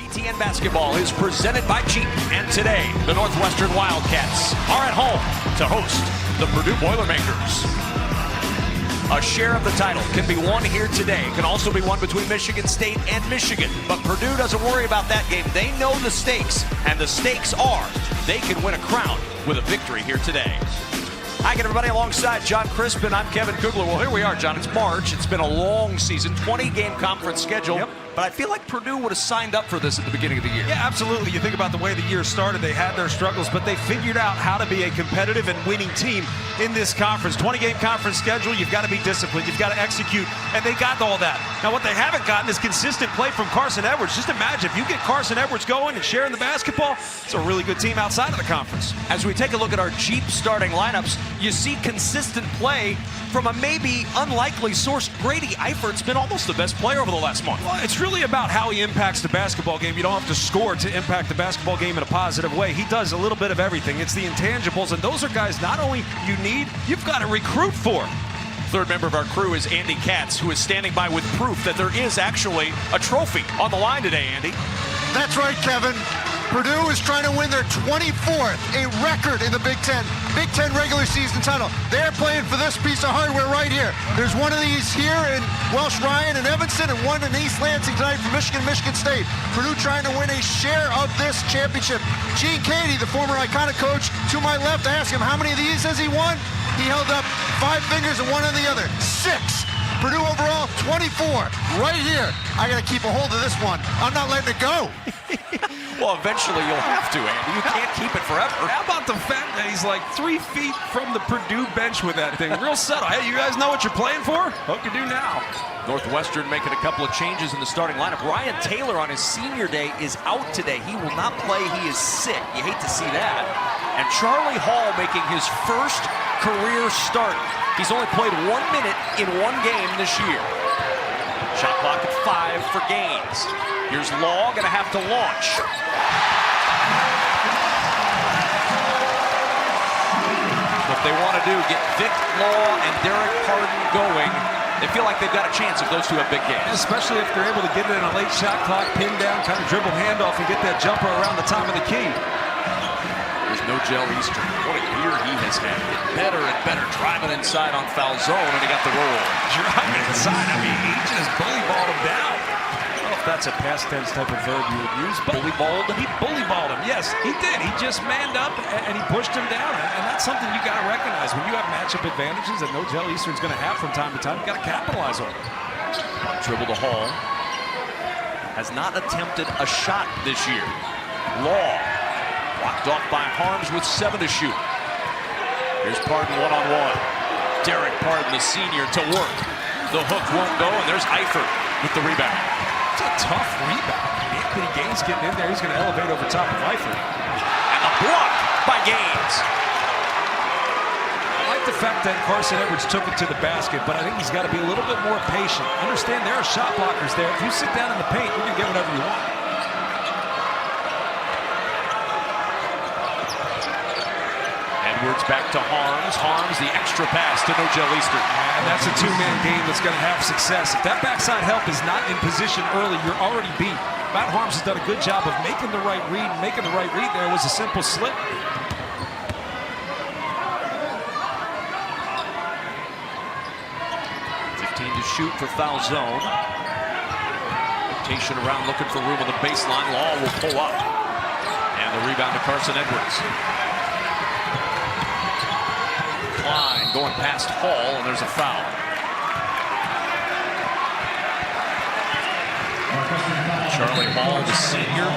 BTN Basketball is presented by Jeep, and today the Northwestern Wildcats are at home to host the Purdue Boilermakers. A share of the title can be won here today. Can also be won between Michigan State and Michigan. But Purdue doesn't worry about that game. They know the stakes, and the stakes are they can win a crown with a victory here today. Hi again, everybody. Alongside John Crispin, I'm Kevin Kugler. Well, here we are, John. It's March. It's been a long season, 20-game conference schedule. Yep. But I feel like Purdue would have signed up for this at the beginning of the year. Yeah, absolutely. You think about the way the year started, they had their struggles, but they figured out how to be a competitive and winning team in this conference. 20-game conference schedule, you've got to be disciplined, you've got to execute, and they got all that. Now, what they haven't gotten is consistent play from Carson Edwards. Just imagine, if you get Carson Edwards going and sharing the basketball, it's a really good team outside of the conference. As we take a look at our Jeep starting lineups, you see consistent play from a maybe unlikely source. Grady Eifert's been almost the best player over the last month. Well, it's really about how he impacts the basketball game. You don't have to score to impact the basketball game in a positive way. He does a little bit of everything. It's the intangibles, and those are guys not only you need, you've got to recruit for. Third member of our crew is Andy Katz, who is standing by with proof that there is actually a trophy on the line today, Andy. That's right, Kevin. Purdue is trying to win their 24th, a record in the Big Ten regular season title. They're playing for this piece of hardware right here. There's one of these here in Welsh Ryan and Evanston, and one in East Lansing tonight for Michigan State. Purdue trying to win a share of this championship. Gene Cady, the former Iconic coach, to my left, I asked him how many of these has he won? He held up 5 fingers and one on the other. 6. Purdue overall, 24. Right here. I got to keep a hold of this one. I'm not letting it go. Well, eventually you'll have to, Andy. You can't keep it forever. How about the fact that he's like 3 feet from the Purdue bench with that thing? Real subtle. Hey, you guys know what you're playing for? Hope you do now. Northwestern making a couple of changes in the starting lineup. Ryan Taylor on his senior day is out today. He will not play. He is sick. You hate to see that. And Charlie Hall making his first career start. He's only played 1 minute in 1 game this year. Shot clock at 5 for Gaines. Here's Law, gonna have to launch. What they want to do, get Vic Law and Derek Pardon going. They feel like they've got a chance if those two have big games. Especially if they're able to get it in a late shot clock, pin down, kind of dribble handoff, and get that jumper around the top of the key. There's no Gel Eastern. What a year he has had. Getting better and better. Driving inside on foul zone, and he got the roll. Driving inside. I mean, he just bully-balled him down. I don't know if that's a past tense type of verb you would use. Bully-balled? He bully-balled him. Yes, he did. He just manned up, and he pushed him down. And that's something you got to recognize. When you have matchup advantages that no Gel Eastern's going to have from time to time, you got to capitalize on it. Dribble to Hall. Has not attempted a shot this year. Law. Blocked off by Harms with 7 to shoot. Here's Pardon one-on-one. Derek Pardon, the senior, to work. The hook won't go, and there's Eifert with the rebound. It's a tough rebound. Anthony Gaines getting in there. He's going to elevate over top of Eifert. And a block by Gaines. I like the fact that Carson Edwards took it to the basket, but I think he's got to be a little bit more patient. Understand there are shot blockers there. If you sit down in the paint, you're going to get whatever you want. Edwards back to Harms. Harms, the extra pass to no Gel Eastern. And that's a 2-man game that's going to have success. If that backside help is not in position early, you're already beat. Matt Harms has done a good job of making the right read. Making the right read there was a simple slip. 15 to shoot for foul zone. Rotation around, looking for room on the baseline. Law will pull up. And the rebound to Carson Edwards. Line going past Hall, and there's a foul. Charlie Hall, the senior,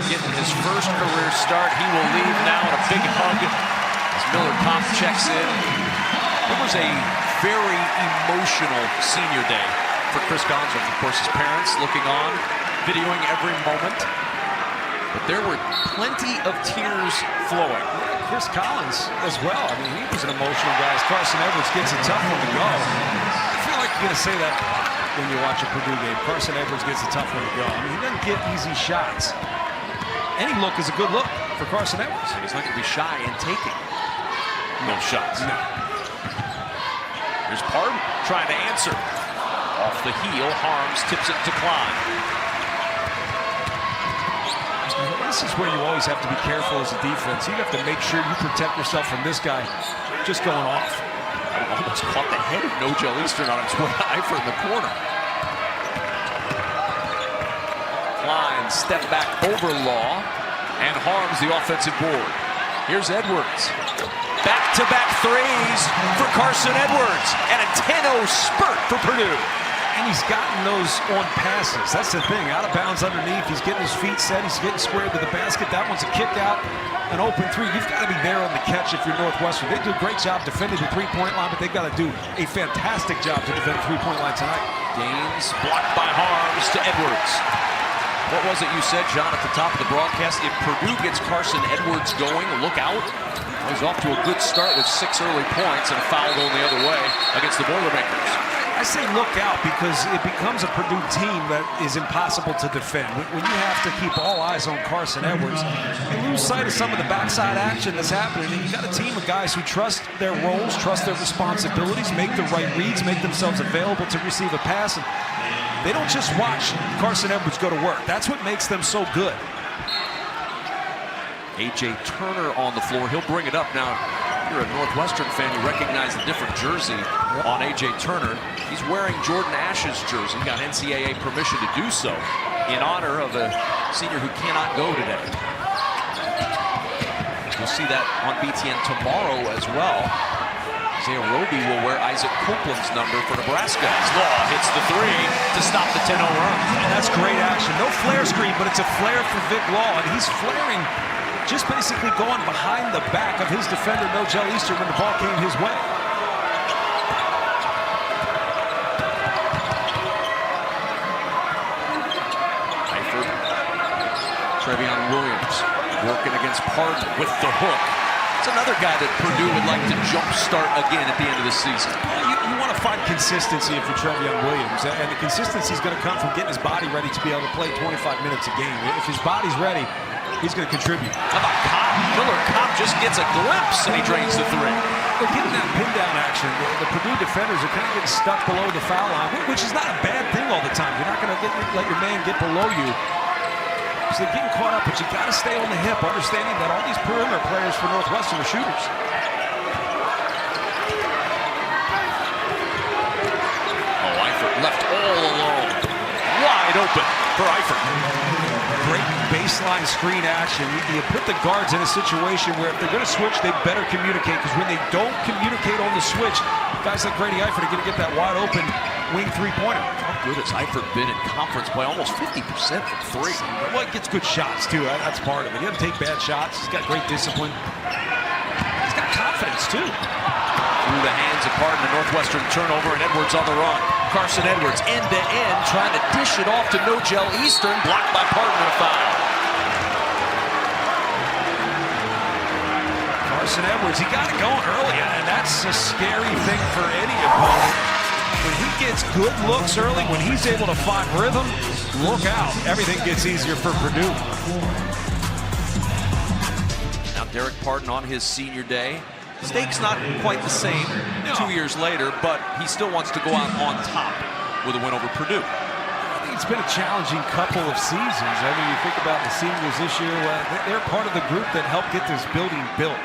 getting his first career start. He will leave now in a big hug as Miller Pop checks in. It was a very emotional senior day for Chris Gonzo. Of course, his parents looking on, videoing every moment. But there were plenty of tears flowing. Chris Collins as well. I mean, he was an emotional guy. As Carson Edwards gets a tough one to go. I feel like you're going to say that when you watch a Purdue game. Carson Edwards gets a tough one to go. I mean, he doesn't get easy shots. Any look is a good look for Carson Edwards. He's not going to be shy in taking no shots. No. There's Pardon trying to answer. Off the heel, Harms tips it to Klein. this is where you always have to be careful as a defense. You have to make sure you protect yourself from this guy just going off. Almost caught the head of No-Gel Eastern on its way to Eifert in the corner. Klein step back over Law and harms the offensive board. Here's Edwards. Back-to-back threes for Carson Edwards and a 10-0 spurt for Purdue. And he's gotten those on passes. That's the thing. Out of bounds underneath. He's getting his feet set. He's getting squared to the basket. That one's a kick out. An open three. You've got to be there on the catch if you're Northwestern. They do a great job defending the three-point line, but they've got to do a fantastic job to defend the three-point line tonight. Gaines blocked by Harms to Edwards. What was it you said, John, at the top of the broadcast? If Purdue gets Carson Edwards going, look out. He's off to a good start with 6 early points and a foul going the other way against the Boilermakers. I say look out because it becomes a Purdue team that is impossible to defend. When you have to keep all eyes on Carson Edwards, you lose sight of some of the backside action that's happening. And you got a team of guys who trust their roles, trust their responsibilities, make the right reads, make themselves available to receive a pass. And they don't just watch Carson Edwards go to work. That's what makes them so good. A.J. Turner on the floor. He'll bring it up now. If you're a Northwestern fan, you recognize the different jersey on A.J. Turner. He's wearing Jordan Ash's jersey. Got NCAA permission to do so in honor of a senior who cannot go today. You'll see that on BTN tomorrow as well. Isaiah Roby will wear Isaac Copeland's number for Nebraska. Law hits the three to stop the 10-0 run. And that's great action. No flare screen, but it's a flare for Vic Law, and he's flaring, just basically going behind the back of his defender, No-Gel Eastern, when the ball came his way. Eifert, Trevion Williams working against Pardon with the hook. It's another guy that Purdue would like to jumpstart again at the end of the season. You want to find consistency if you're Trevion Williams, and the consistency is going to come from getting his body ready to be able to play 25 minutes a game. If his body's ready, he's going to contribute. How about Cobb? Miller Cobb just gets a glimpse and he drains the three. They're getting that pin down action. The Purdue defenders are kind of getting stuck below the foul line, which is not a bad thing all the time. You're not going to let your man get below you. So they're getting caught up, but you got to stay on the hip, understanding that all these perimeter players for Northwestern are shooters. Oh, Eifert left all alone. Wide open for Eifert. Great baseline screen action. You put the guards in a situation where if they're going to switch, they better communicate, because when they don't communicate on the switch, guys like Grady Eifert are going to get that wide open wing three-pointer. How good has Eifert been in conference play? Almost 50% from three. Well, he gets good shots, too. That's part of it. He doesn't take bad shots. He's got great discipline. He's got confidence, too. Through the hands of Pardon, the Northwestern turnover, and Edwards on the run. Carson Edwards end-to-end, trying to dish it off to No-Gel Eastern, blocked by Pardon and a foul. Carson Edwards, he got it going early, and that's a scary thing for any opponent. When he gets good looks early, when he's able to find rhythm, look out. Everything gets easier for Purdue. Now Derek Pardon on his senior day. Stake's not quite the same 2 years later, but he still wants to go out on top with a win over Purdue. I think it's been a challenging couple of seasons. I mean, you think about the seniors this year, they're part of the group that helped get this building built.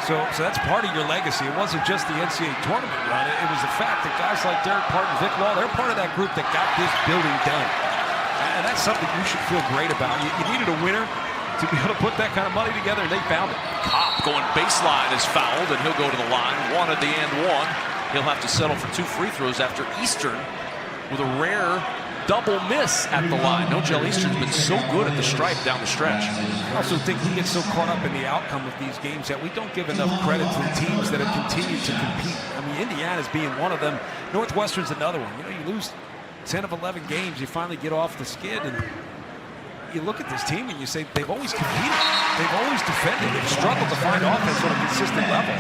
So that's part of your legacy. It wasn't just the NCAA tournament run. It was the fact that guys like Derek Pardon, Vic Law, they're part of that group that got this building done. And that's something you should feel great about. You needed a winner to be able to put that kind of money together, and they found it. Kopp going baseline is fouled, and he'll go to the line. One at the end, one. He'll have to settle for 2 free throws after Eastern with a rare double miss at the line. No-Gel Eastern's been so good at the stripe down the stretch. I also think we get so caught up in the outcome of these games that we don't give enough credit to the teams that have continued to compete. I mean, Indiana's being one of them. Northwestern's another one. You know, you lose 10 of 11 games, you finally get off the skid, and you look at this team and you say they've always competed. They've always defended. They've struggled to find offense on a consistent level.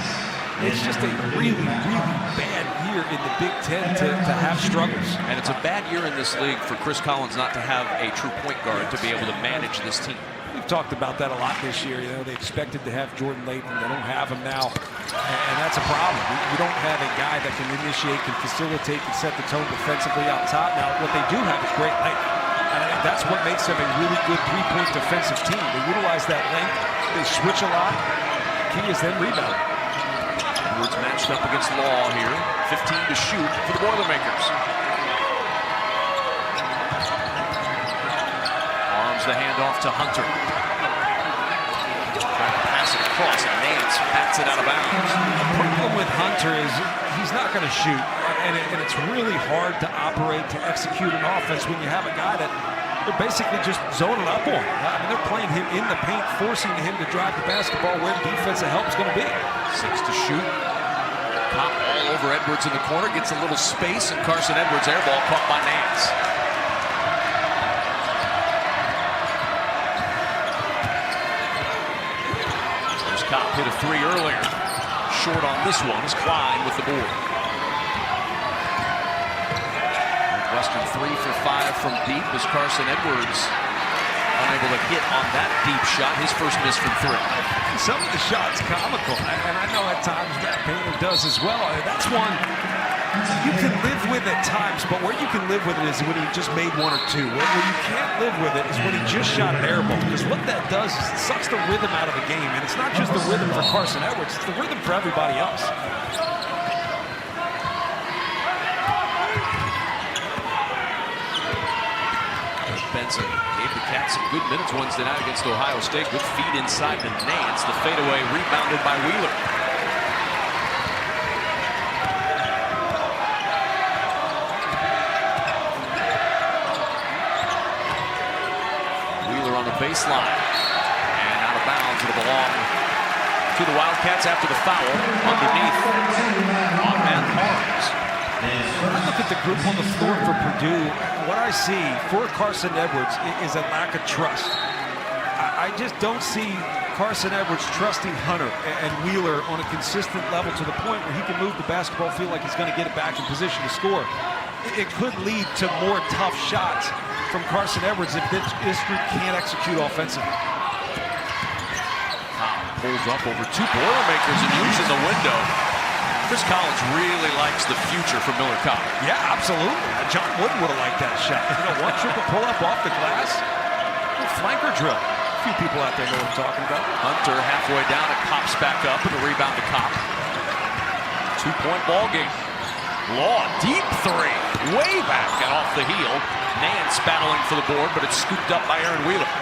It's just a really, really bad year in the Big Ten to have struggles. And it's a bad year in this league for Chris Collins not to have a true point guard to be able to manage this team. We've talked about that a lot this year. You know, they expected to have Jordan Layton. They don't have him now, and that's a problem. You don't have a guy that can initiate, can facilitate, can set the tone defensively out top. Now, what they do have is great length. And think that's what makes them a really good three-point defensive team. They utilize that length. They switch a lot. Key is then rebounding. Edwards matched up against Law here. 15 to shoot for the Boilermakers. Arms the handoff to Hunter. Trying to pass it across, and Nance bats it out of bounds. The problem with Hunter is he's not going to shoot, and it's really hard to operate, to execute an offense when you have a guy that they're basically just zoning up on. I mean, they're playing him in the paint, forcing him to drive the basketball where defensive help is going to be. 6 to shoot. Pop all over Edwards in the corner, gets a little space, and Carson Edwards air ball caught by Nance. There's Kopp, hit a three earlier. Short on this one is Klein with the board. Northwestern 3 for 5 from deep as Carson Edwards unable to hit on that deep shot. His first miss from 3. Some of the shots comical, and I know at times that Painter does as well. That's one you can live with at times, but where you can live with it is when he just made 1 or 2. Where you can't live with it is when he just shot an air ball, because what that does is it sucks the rhythm out of the game, and it's not just the rhythm for Carson Edwards, it's the rhythm for everybody else. Benson gave the Cats some good minutes Wednesday night against Ohio State. Good feed inside to Nance. The fadeaway rebounded by Wheeler. Wheeler on the baseline. And out of bounds. It'll belong to the Wildcats after the foul underneath on man Harms. When I look at the group on the floor for Purdue, what I see for Carson Edwards is a lack of trust. I just don't see Carson Edwards trusting Hunter and Wheeler on a consistent level to the point where he can move the basketball, feel like he's going to get it back in position to score. It could lead to more tough shots from Carson Edwards if this group can't execute offensively. Pulls up over 2 Boilermakers and using the window. Chris Collins really likes the future for Miller Kopp. Yeah, absolutely. John Wooden would have liked that shot. You know, one triple pull up off the glass, a flanker drill. A few people out there know what I'm talking about. Hunter halfway down, it pops back up, and a rebound to Kopp. 2-point ball game. Law, deep 3, way back and off the heel. Nance battling for the board, but it's scooped up by Aaron Wheeler.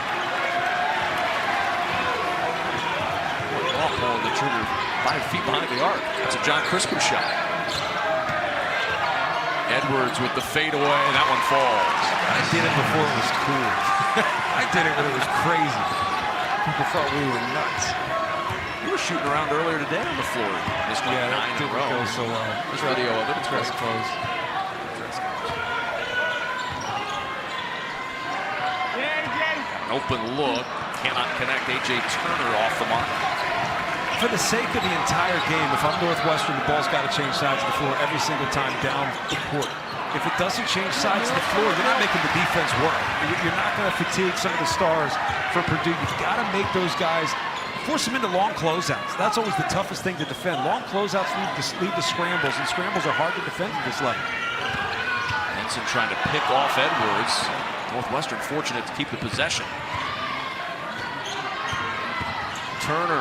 Law pulling the trigger 5 feet behind the arc. That's a John Crisco shot. Edwards with the fadeaway, and that one falls. I did it before it was cool. I did it when it was crazy. People thought we were nuts. You were shooting around earlier today on the floor. This one 9 in a row. Go so well. There's video of it. It's dress clothes. An open look. Cannot connect. A.J. Turner off the mark. For the sake of the entire game, if I'm Northwestern, the ball's got to change sides of the floor every single time down the court. If it doesn't change sides of the floor, you're not making the defense work. You're not going to fatigue some of the stars for Purdue. You've got to make those guys, force them into long closeouts. That's always the toughest thing to defend. Long closeouts lead to scrambles, and scrambles are hard to defend at this level. Benson trying to pick off Edwards. Northwestern fortunate to keep the possession. Turner.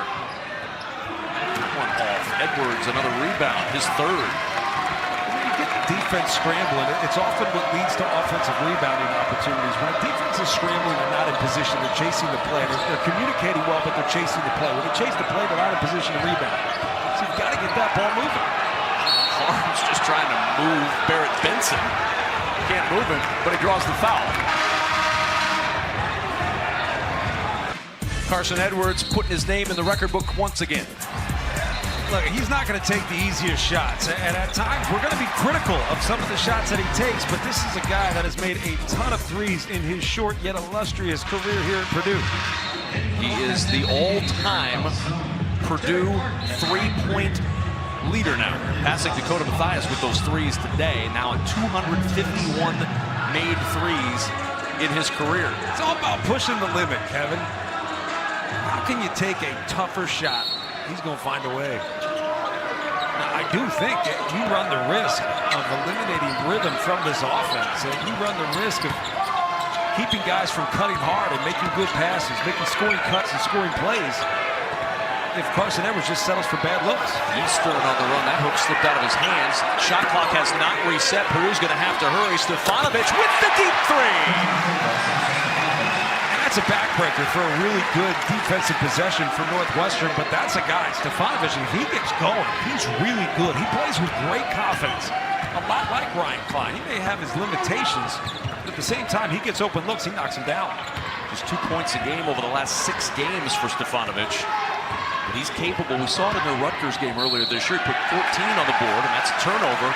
One off. Edwards, another rebound, his 3rd. When you get the defense scrambling, it's often what leads to offensive rebounding opportunities. When a defense is scrambling, they're not in position, they're chasing the play. They're communicating well, but they're chasing the play. When they chase the play, they're not in position to rebound. So you've got to get that ball moving. Harms just trying to move Barrett Benson. Can't move him, but he draws the foul. Carson Edwards putting his name in the record book once again. Look, he's not going to take the easiest shots, and at times we're going to be critical of some of the shots that he takes, but this is a guy that has made a ton of threes in his short yet illustrious career here at Purdue. He is the all-time Purdue 3-point leader now, passing Dakota Mathias with those threes today, now at 251 made threes in his career. It's all about pushing the limit, Kevin. How can you take a tougher shot? He's going to find a way. Now, I do think you run the risk of eliminating rhythm from this offense. You run the risk of keeping guys from cutting hard and making good passes, making scoring cuts and scoring plays. If Carson Edwards just settles for bad looks. Eastern on the run. That hook slipped out of his hands. Shot clock has not reset. Purdue's going to have to hurry. Stefanovic with the deep three. And that's a backbreaker for a really good defensive possession for Northwestern, but that's a guy, Stefanovic, if he gets going, he's really good. He plays with great confidence. A lot like Ryan Klein. He may have his limitations, but at the same time, he gets open looks, he knocks him down. Just 2 points a game over the last 6 games for Stefanovic. But he's capable. We saw it in the Rutgers game earlier this year. He put 14 on the board, and that's a turnover.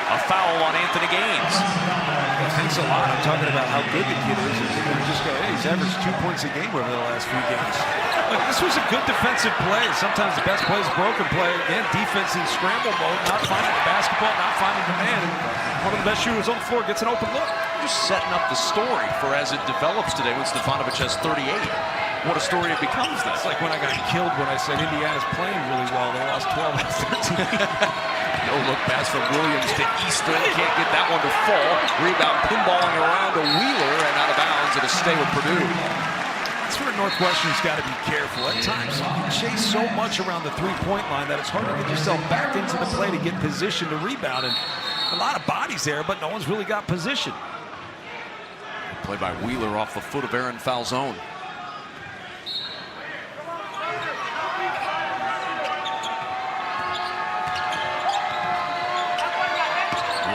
A foul on Anthony Gaines. Well, thanks a lot. I'm talking about how good the kid is. And just go, hey, he's averaged 2 points a game over the last few games. Look, this was a good defensive play. Sometimes the best play is a broken play. Again, defense in scramble mode, not finding the basketball, not finding the man. And one of the best shooters on the floor gets an open look. Just setting up the story for as it develops today when Stefanovic has 38. What a story it becomes then. It's like when I got killed when I said Indiana's playing really well. They lost 12 out of 13. No look pass from Williams to Easton. Can't get that one to fall. Rebound pinballing around to Wheeler and out of bounds. It'll stay with Purdue. That's where Northwestern's got to be careful. At times, you chase so much around the three-point line that it's hard to get yourself back into the play to get position to rebound. And a lot of bodies there, but no one's really got position. Play by Wheeler off the foot of Aaron Falzone.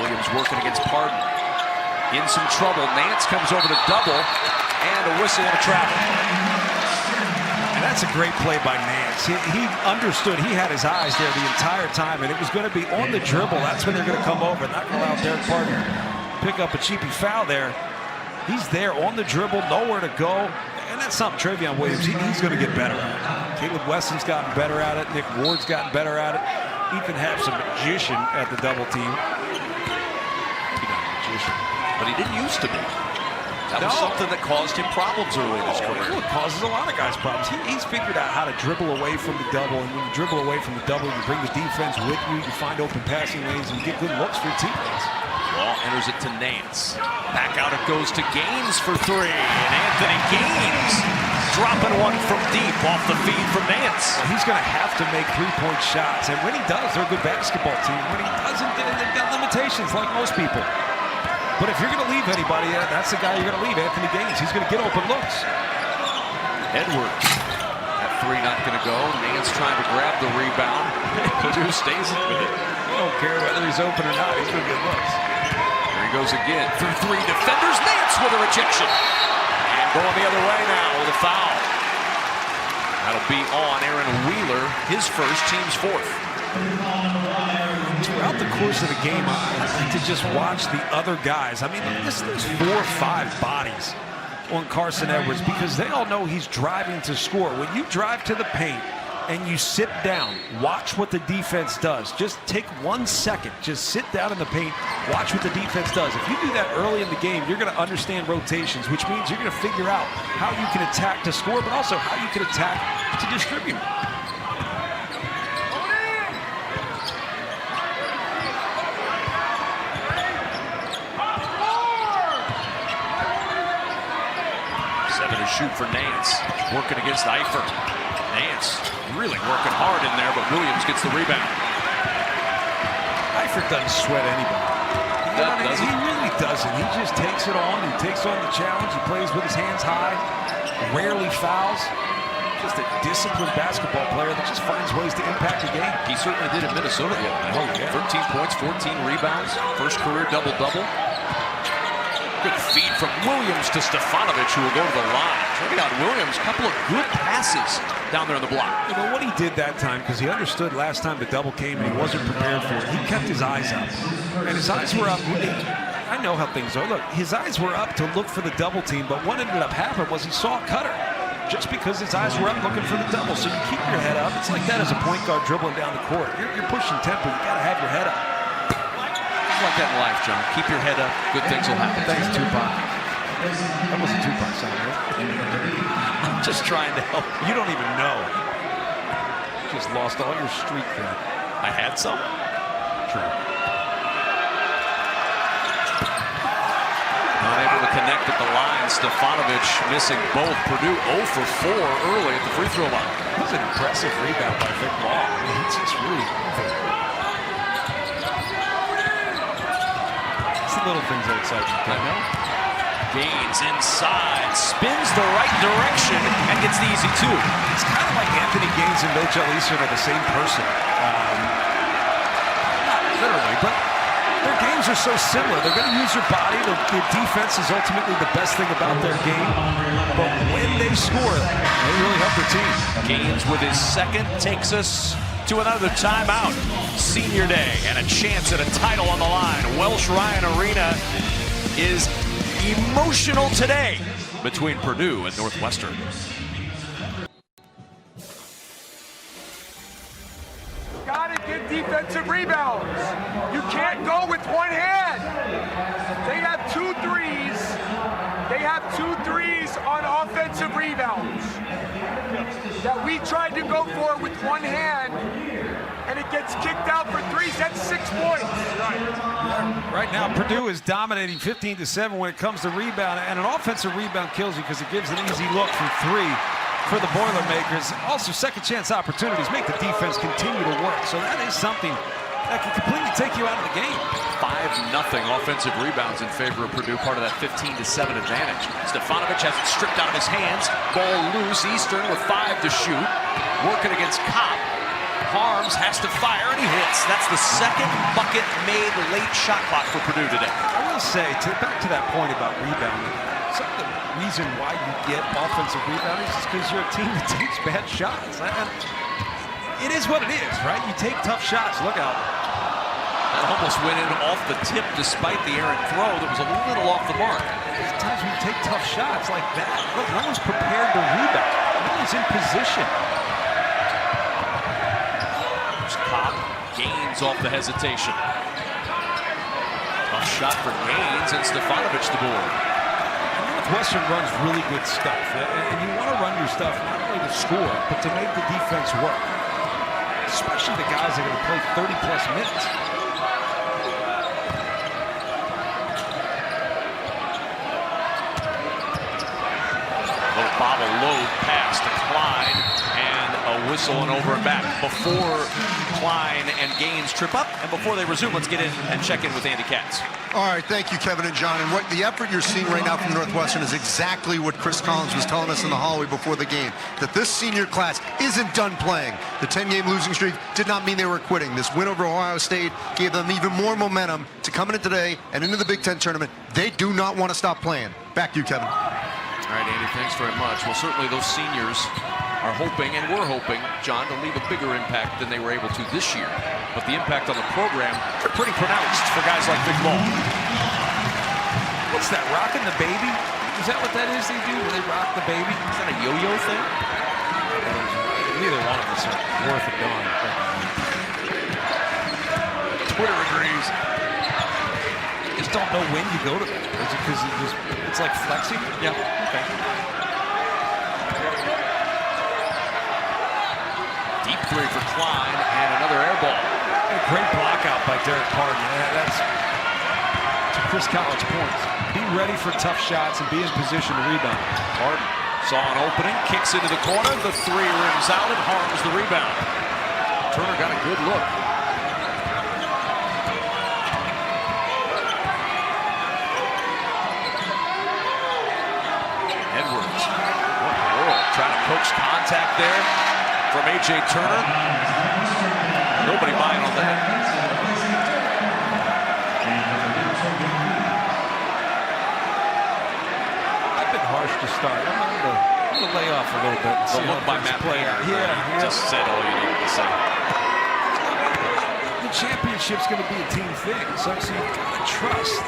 Williams working against Pardon. In some trouble. Nance comes over to double. And a whistle and a travel. And that's a great play by Nance. He understood. He had his eyes there the entire time. And it was going to be on the dribble. That's when they're going to come over. Not going to allow Derek Pardon to pick up a cheapy foul there. He's there on the dribble. Nowhere to go. And that's something Travion Williams, he's going to get better at it. Caleb Weston's gotten better at it. Nick Ward's gotten better at it. Ethan Happ's a magician at the double team. But he didn't used to be. That was something that caused him problems early in his career. It causes a lot of guys problems. He's figured out how to dribble away from the double. And when you dribble away from the double, you bring the defense with you. You find open passing lanes and you get good looks for your teammates. Ball enters it to Nance. Back out it goes to Gaines for 3. And Anthony Gaines dropping one from deep off the feed from Nance. He's going to have to make three-point shots. And when he does, they're a good basketball team. When he doesn't, they've got limitations like most people. But if you're going to leave anybody, that's the guy you're going to leave, Anthony Gaines. He's going to get open looks. Edwards. That 3 not going to go. Nance trying to grab the rebound. Purdue stays in it. You don't care whether he's open or not. He's going to get looks. There he goes again. Through 3 defenders. Nance with a rejection. And going the other way now with a foul. That'll be on Aaron Wheeler. His first, team's 4th. Throughout the course of the game, I like to just watch the other guys. I mean, there's 4 or 5 bodies on Carson Edwards because they all know he's driving to score. When you drive to the paint and you sit down, watch what the defense does. Just take 1 second. Just sit down in the paint, watch what the defense does. If you do that early in the game, you're going to understand rotations, which means you're going to figure out how you can attack to score, but also how you can attack to distribute. To shoot for Nance, working against Eifert. Nance really working hard in there, but Williams gets the rebound. Eifert doesn't sweat anybody. He really doesn't. He just takes it on. He takes on the challenge. He plays with his hands high. Rarely fouls. Just a disciplined basketball player that just finds ways to impact the game. He certainly did at Minnesota the other night. 13 points, 14 rebounds, first career double-double. Good feed from Williams to Stefanovic, who will go to the line. Check it out, Williams, a couple of good passes down there on the block. You know what he did that time, because he understood last time the double came and he wasn't prepared for it. He kept his eyes up, and his eyes were up. I know how things are. Look, his eyes were up to look for the double team, but what ended up happening was he saw a cutter. Just because his eyes were up looking for the double, so you keep your head up. It's like that as a point guard dribbling down the court. You're pushing tempo. You got to have your head up. Like that in life, John. Keep your head up. Good things will happen. Thanks, Tupac. That was a Tupac song, right? I'm just trying to help. You don't even know. You just lost all your street cred. I had some. True. Not able to connect blocked at the line. Stefanovic missing both. Purdue 0 for 4 early at the free throw line. That was an impressive rebound by Vic Law. I mean, it's just really moving. It's the little things that excite me. I know. Gaines inside, spins the right direction, and gets the easy two. It's kind of like Anthony Gaines and Mitchell Eastern are the same person. Not literally, but their games are so similar. They're going to use their body. Their defense is ultimately the best thing about their game. But when they score, they really help their team. Gaines with his second takes us to another timeout. Senior day and a chance at a title on the line. Welsh Ryan Arena is emotional today between Purdue and Northwestern. Gotta get defensive rebounds. You can't go with one hand. They have 2 threes. They have 2 threes on offensive rebounds that we tried to go for with one hand, and it gets kicked out for threes. That's 6 points. Right now, Purdue is dominating 15-7 when it comes to rebound, and an offensive rebound kills you because it gives an easy look from 3 for the Boilermakers. Also, second chance opportunities make the defense continue to work. So that is something that can completely take you out of the game. 5-0 offensive rebounds in favor of Purdue, part of that 15-7 advantage. Stefanovic has it stripped out of his hands. Ball loose. Eastern with 5 to shoot. Working against Kopp. Harms has to fire, and he hits. That's the second bucket made late shot clock for Purdue today. I will say, back to that point about rebounding, some of the reason why you get offensive rebounding is because you're a team that takes bad shots. It is what it is, right? You take tough shots. Look out. That almost went in off the tip despite the errant throw that was a little off the mark. There's times when you take tough shots like that. Look, no one's prepared to rebound. No one's in position. Kopp, Gaines off the hesitation. Tough shot for Gaines, and Stefanovic the board. Northwestern runs really good stuff, and you want to run your stuff not only to score, but to make the defense work. Especially the guys that are going to play 30-plus minutes. Little bobble load pass to Klein, and a whistle and over and back before Klein and Gaines trip up, and before they resume, let's get in and check in with Andy Katz. All right, thank you, Kevin and John. And what the effort you're seeing right now from Northwestern is exactly what Chris Collins was telling us in the hallway before the game, that this senior class isn't done playing. The 10-game losing streak did not mean they were quitting. This win over Ohio State gave them even more momentum to come in today and into the Big Ten tournament. They do not want to stop playing. Back to you, Kevin. All right, Andy, thanks very much. Well, certainly those seniors are hoping, and we're hoping, John, to leave a bigger impact than they were able to this year. But the impact on the program, pretty pronounced for guys like Vic Law. What's that, rocking the baby? Is that what that is they do? They rock the baby? Is that a yo-yo thing? Neither one of us are worth a darn. Twitter agrees. You just don't know when you go to that. Is it because it's like flexing? Yeah, okay. Deep three for Klein, and another air ball. A great block out by Derek Pardon. That's to Chris Collins' points. Be ready for tough shots and be in position to rebound. Pardon saw an opening, kicks into the corner, the 3 rings out, and harms the rebound. Turner got a good look. Edwards, what in the world? Trying to coax contact there from A.J. Turner. Nobody buying on that. I've been harsh to start. I'm going to lay off a little bit. The look by Matt Player. Yeah. Just said all you needed to say. The championship's going to be a team thing, so you've got to trust.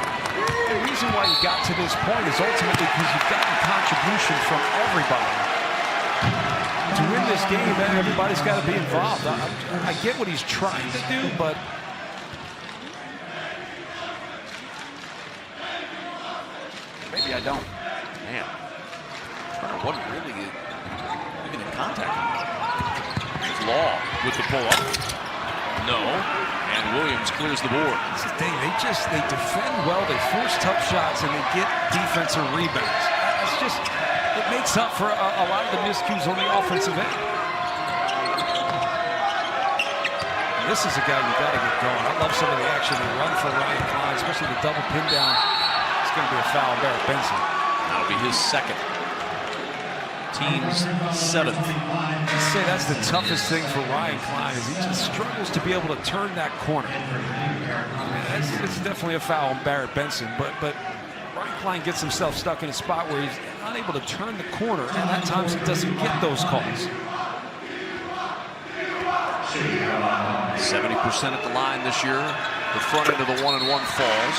The reason why you got to this point is ultimately because you've gotten contribution from everybody. To win this game, everybody's got to be involved. I get what he's trying to do, but maybe I don't. Man, Turner wasn't really even in contact. Law with the pull-up. No. And and Williams clears the board. That's the thing. They defend well, they force tough shots, and they get defensive rebounds. It makes up for a lot of the miscues on the offensive end. And this is a guy you got to get going. I love some of the action they run for Ryan Klein, especially the double pin down. It's going to be a foul on Barrett Benson. That'll be his second. Team's 7th. I'd say that's the toughest thing for Ryan Klein is he just struggles to be able to turn that corner. It's definitely a foul on Barrett Benson, but Ryan Klein gets himself stuck in a spot where he's unable to turn the corner, and at times he doesn't get those calls. 70% at the line this year. The front end of the 1-and-1 falls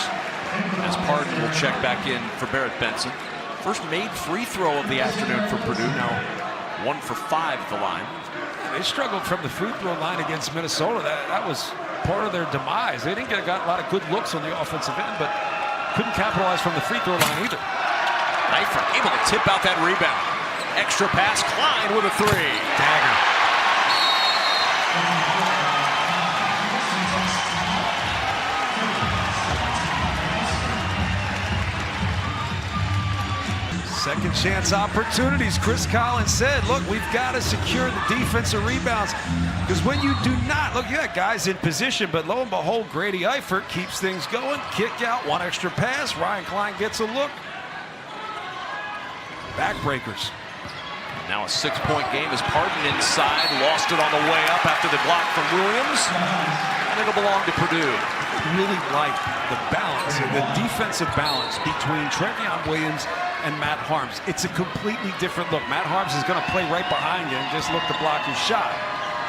as Pardon will check back in for Barrett Benson. First made free throw of the afternoon for Purdue. Now 1 for 5 at the line. They struggled from the free throw line against Minnesota. That was part of their demise. They didn't get a lot of good looks on the offensive end, but couldn't capitalize from the free throw line either. Eifert able to tip out that rebound. Extra pass, Klein with a 3. Dagger. Second chance opportunities. Chris Collins said, look, we've got to secure the defensive rebounds because when you do not, look, you got guys in position, but lo and behold, Grady Eifert keeps things going. Kick out, 1 extra pass. Ryan Klein gets a look. Backbreakers. Now a 6-point game as Pardon inside. Lost it on the way up after the block from Williams. And it'll belong to Purdue. Really like the balance, the defensive balance between Trevion Williams and Matt Harms. It's a completely different look. Matt Harms is going to play right behind you and just look to block your shot.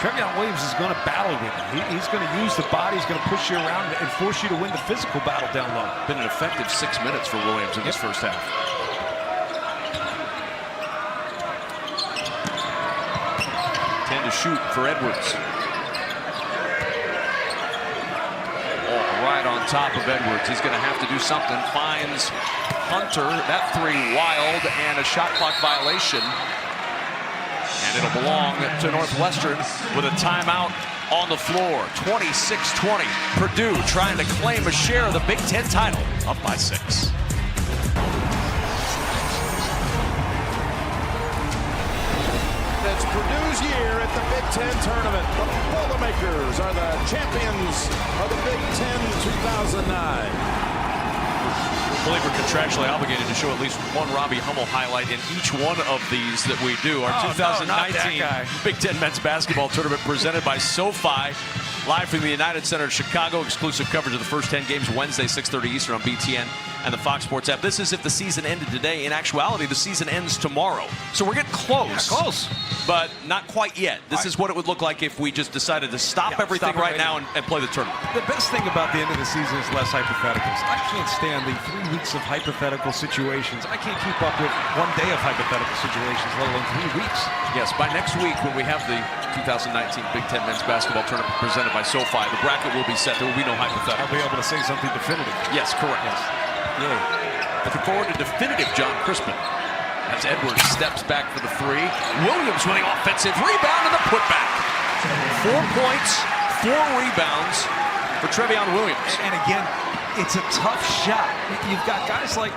Trevion Williams is going to battle with you. He's going to use the body. He's going to push you around and force you to win the physical battle down low. Been an effective 6 minutes for Williams in this first half. 10 to shoot for Edwards. Right on top of Edwards. He's going to have to do something. Finds Hunter. That 3 wild and a shot clock violation. And it'll belong to Northwestern with a timeout on the floor. 26-20. Purdue trying to claim a share of the Big Ten title. Up by 6. It's Purdue's year at the Big Ten tournament. The Boilermakers are the champions of the Big Ten 2009. I believe we're contractually obligated to show at least one Robbie Hummel highlight in each one of these that we do. Our 2019 Big Ten men's basketball tournament presented by SoFi. Live from the United Center in Chicago. Exclusive coverage of the first 10 games Wednesday, 6:30 Eastern on BTN and the Fox Sports app. This is if the season ended today. In actuality, the season ends tomorrow. So we're getting close. Yeah, close. But not quite yet. This is what it would look like if we just decided to stop everything right now and play the tournament. The best thing about the end of the season is less hypotheticals. I can't stand the 3 weeks of hypothetical situations. I can't keep up with 1 day of hypothetical situations, let alone 3 weeks. Yes, by next week when we have the 2019 Big Ten men's basketball tournament presented by SoFi, the bracket will be set. There will be no hypothetical. I'll be able to say something definitive. Yes, correct. Yes. Yeah. Looking forward to definitive John Crispin. As Edwards steps back for the 3. Williams winning offensive rebound and the putback. 4 points, 4 rebounds for Trevion Williams. And again, it's a tough shot. You've got guys like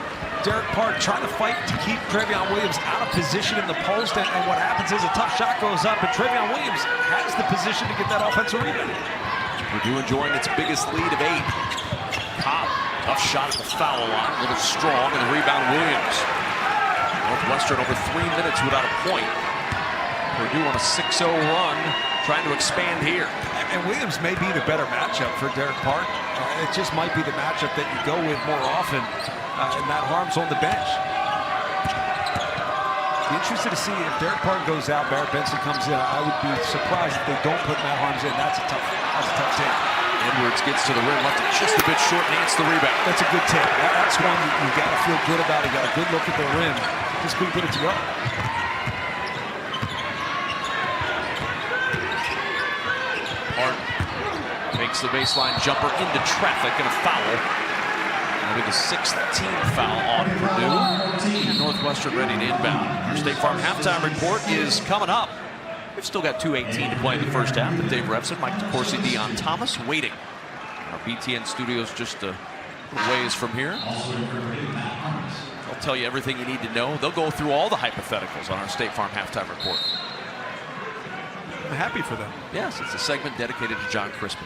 Derek Park trying to fight to keep Trevion Williams out of position in the post, and what happens is a tough shot goes up, and Trevion Williams has the position to get that offensive rebound. Purdue enjoying its biggest lead of 8. Cobb, tough shot at the foul line, a little strong, and the rebound Williams. Northwestern over 3 minutes without a point. Purdue on a 6-0 run, trying to expand here. And Williams may be the better matchup for Derek Park. It just might be the matchup that you go with more often. And Matt Harms on the bench. Be interested to see if Derek Park goes out, Barrett Benson comes in. I would be surprised if they don't put Matt Harms in. That's a tough take. Edwards gets to the rim, left it just a bit short, and hits the rebound. That's a good take. That's one that you got to feel good about. You got a good look at the rim. Just couldn't get it to go. Hart makes the baseline jumper into traffic and a foul. That'll be the 6th team foul on Purdue. And Northwestern ready to inbound. Our State Farm halftime report is coming up. We've still got 2:18 to play in the first half. With Dave Refson, Mike DeCourcy, Deion Thomas waiting BTN Studios just a ways from here. They'll tell you everything you need to know. They'll go through all the hypotheticals on our State Farm halftime report. I'm happy for them. Yes, it's a segment dedicated to John Crispin.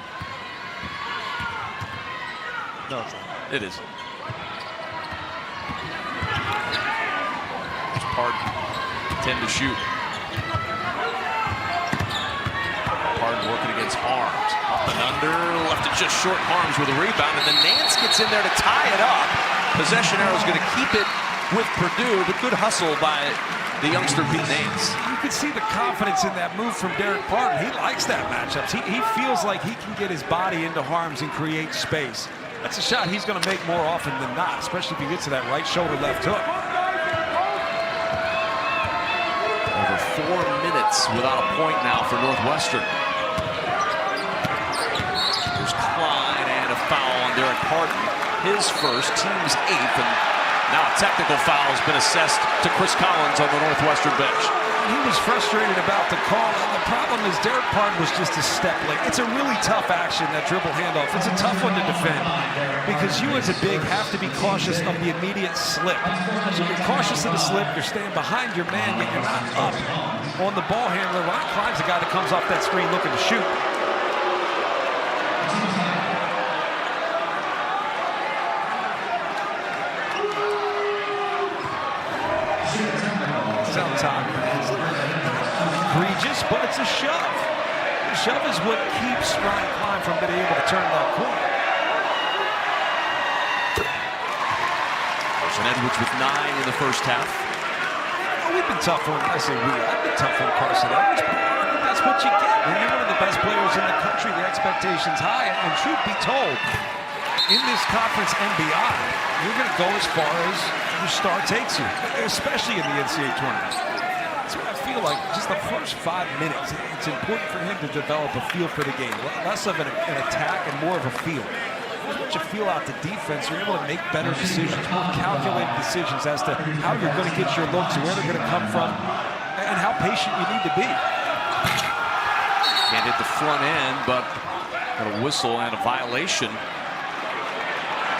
No, it's not. It is. Pardon, 10 to shoot. Pardon working against Harms. Up and under, left it just short. Harms with a rebound, and then Nance gets in there to tie it up. Possession arrow is going to keep it with Purdue, but good hustle by the youngster Pete Nance. You can see the confidence in that move from Derek Pardon. He likes that matchup. He feels like he can get his body into Harms and create space. That's a shot he's going to make more often than not, especially if he gets to that right shoulder left hook. Over 4 minutes without a point now for Northwestern. There's Klein and a foul on Derek Pardon. His first, team's 8th, and now a technical foul has been assessed to Chris Collins on the Northwestern bench. He was frustrated about the call, and the problem is Derek Pardon was just a step late. It's a really tough action, that dribble handoff. It's a tough one to defend because you as a big have to be cautious of the immediate slip. So you're cautious of the slip, you're staying behind your man, yet you're not up on the ball handler. Ryan Klein's the guy that comes off that screen looking to shoot. Egregious, but it's a shove. The shove is what keeps Ryan Klein from being able to turn that corner. Carson Edwards with 9 in the first half. We've been tough on, I say we, I've been tough on Carson Edwards, but that's what you get. When you're one of the best players in the country, the expectation's high, and truth be told, in this conference and beyond, you're going to go as far as your star takes you, especially in the NCAA tournament. That's what I feel like. Just the first 5 minutes, it's important for him to develop a feel for the game. Less of an attack and more of a feel. Once you feel out the defense, you're able to make better decisions, more calculated decisions as to how you're going to get your looks, where they're going to come from, and how patient you need to be. Can't hit the front end, but got a whistle and a violation.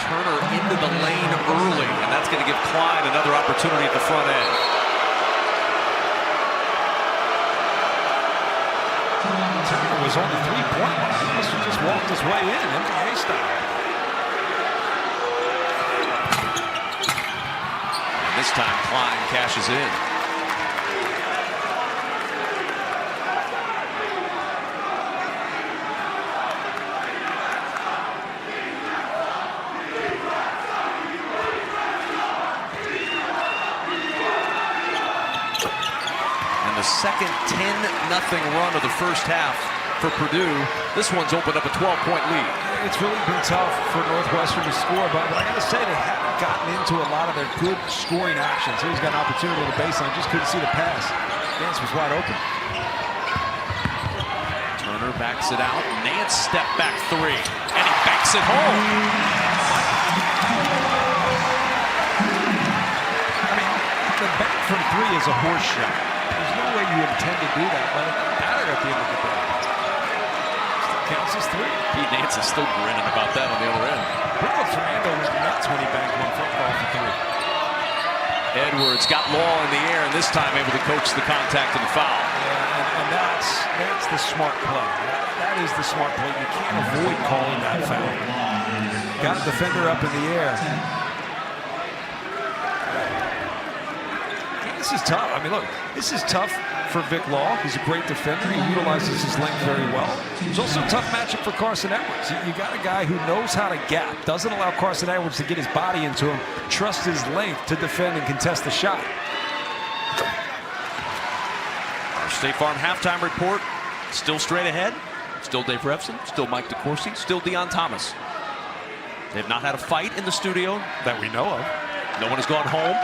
Turner into the lane early, and that's going to give Klein another opportunity at the front end. Turner was on the three-point line. He must have just walked his way in, NBA style. And this time, Klein cashes in. Second 10-0 run of the first half for Purdue. This one's opened up a 12-point lead. It's really been tough for Northwestern to score, but I got to say they haven't gotten into a lot of their good scoring actions. He's got an opportunity on the baseline, just couldn't see the pass. Nance was wide open. Turner backs it out. Nance step back three, and he banks it home. I mean, the bank from three is a horse shot. There's no way you intend to do that, but it matters at the end of the day. Still counts as three. Pete Nance is still grinning about that on the other end. Bruno Fernando was nuts when he banked one football for three. Edwards got Law in the air, and this time able to coach the contact and the foul. Yeah, and that's the smart play. That is the smart play. You can't avoid calling that foul. Got a defender up in the air. This is tough. I mean, look, this is tough for Vic Law. He's a great defender. He utilizes his length very well. It's also a tough matchup for Carson Edwards. You got a guy who knows how to gap, doesn't allow Carson Edwards to get his body into him, trusts his length to defend and contest the shot. Our State Farm halftime report, still straight ahead. Still Dave Revson, still Mike DeCourcy, still Deion Thomas. They've not had a fight in the studio That we know of. No one has gone home.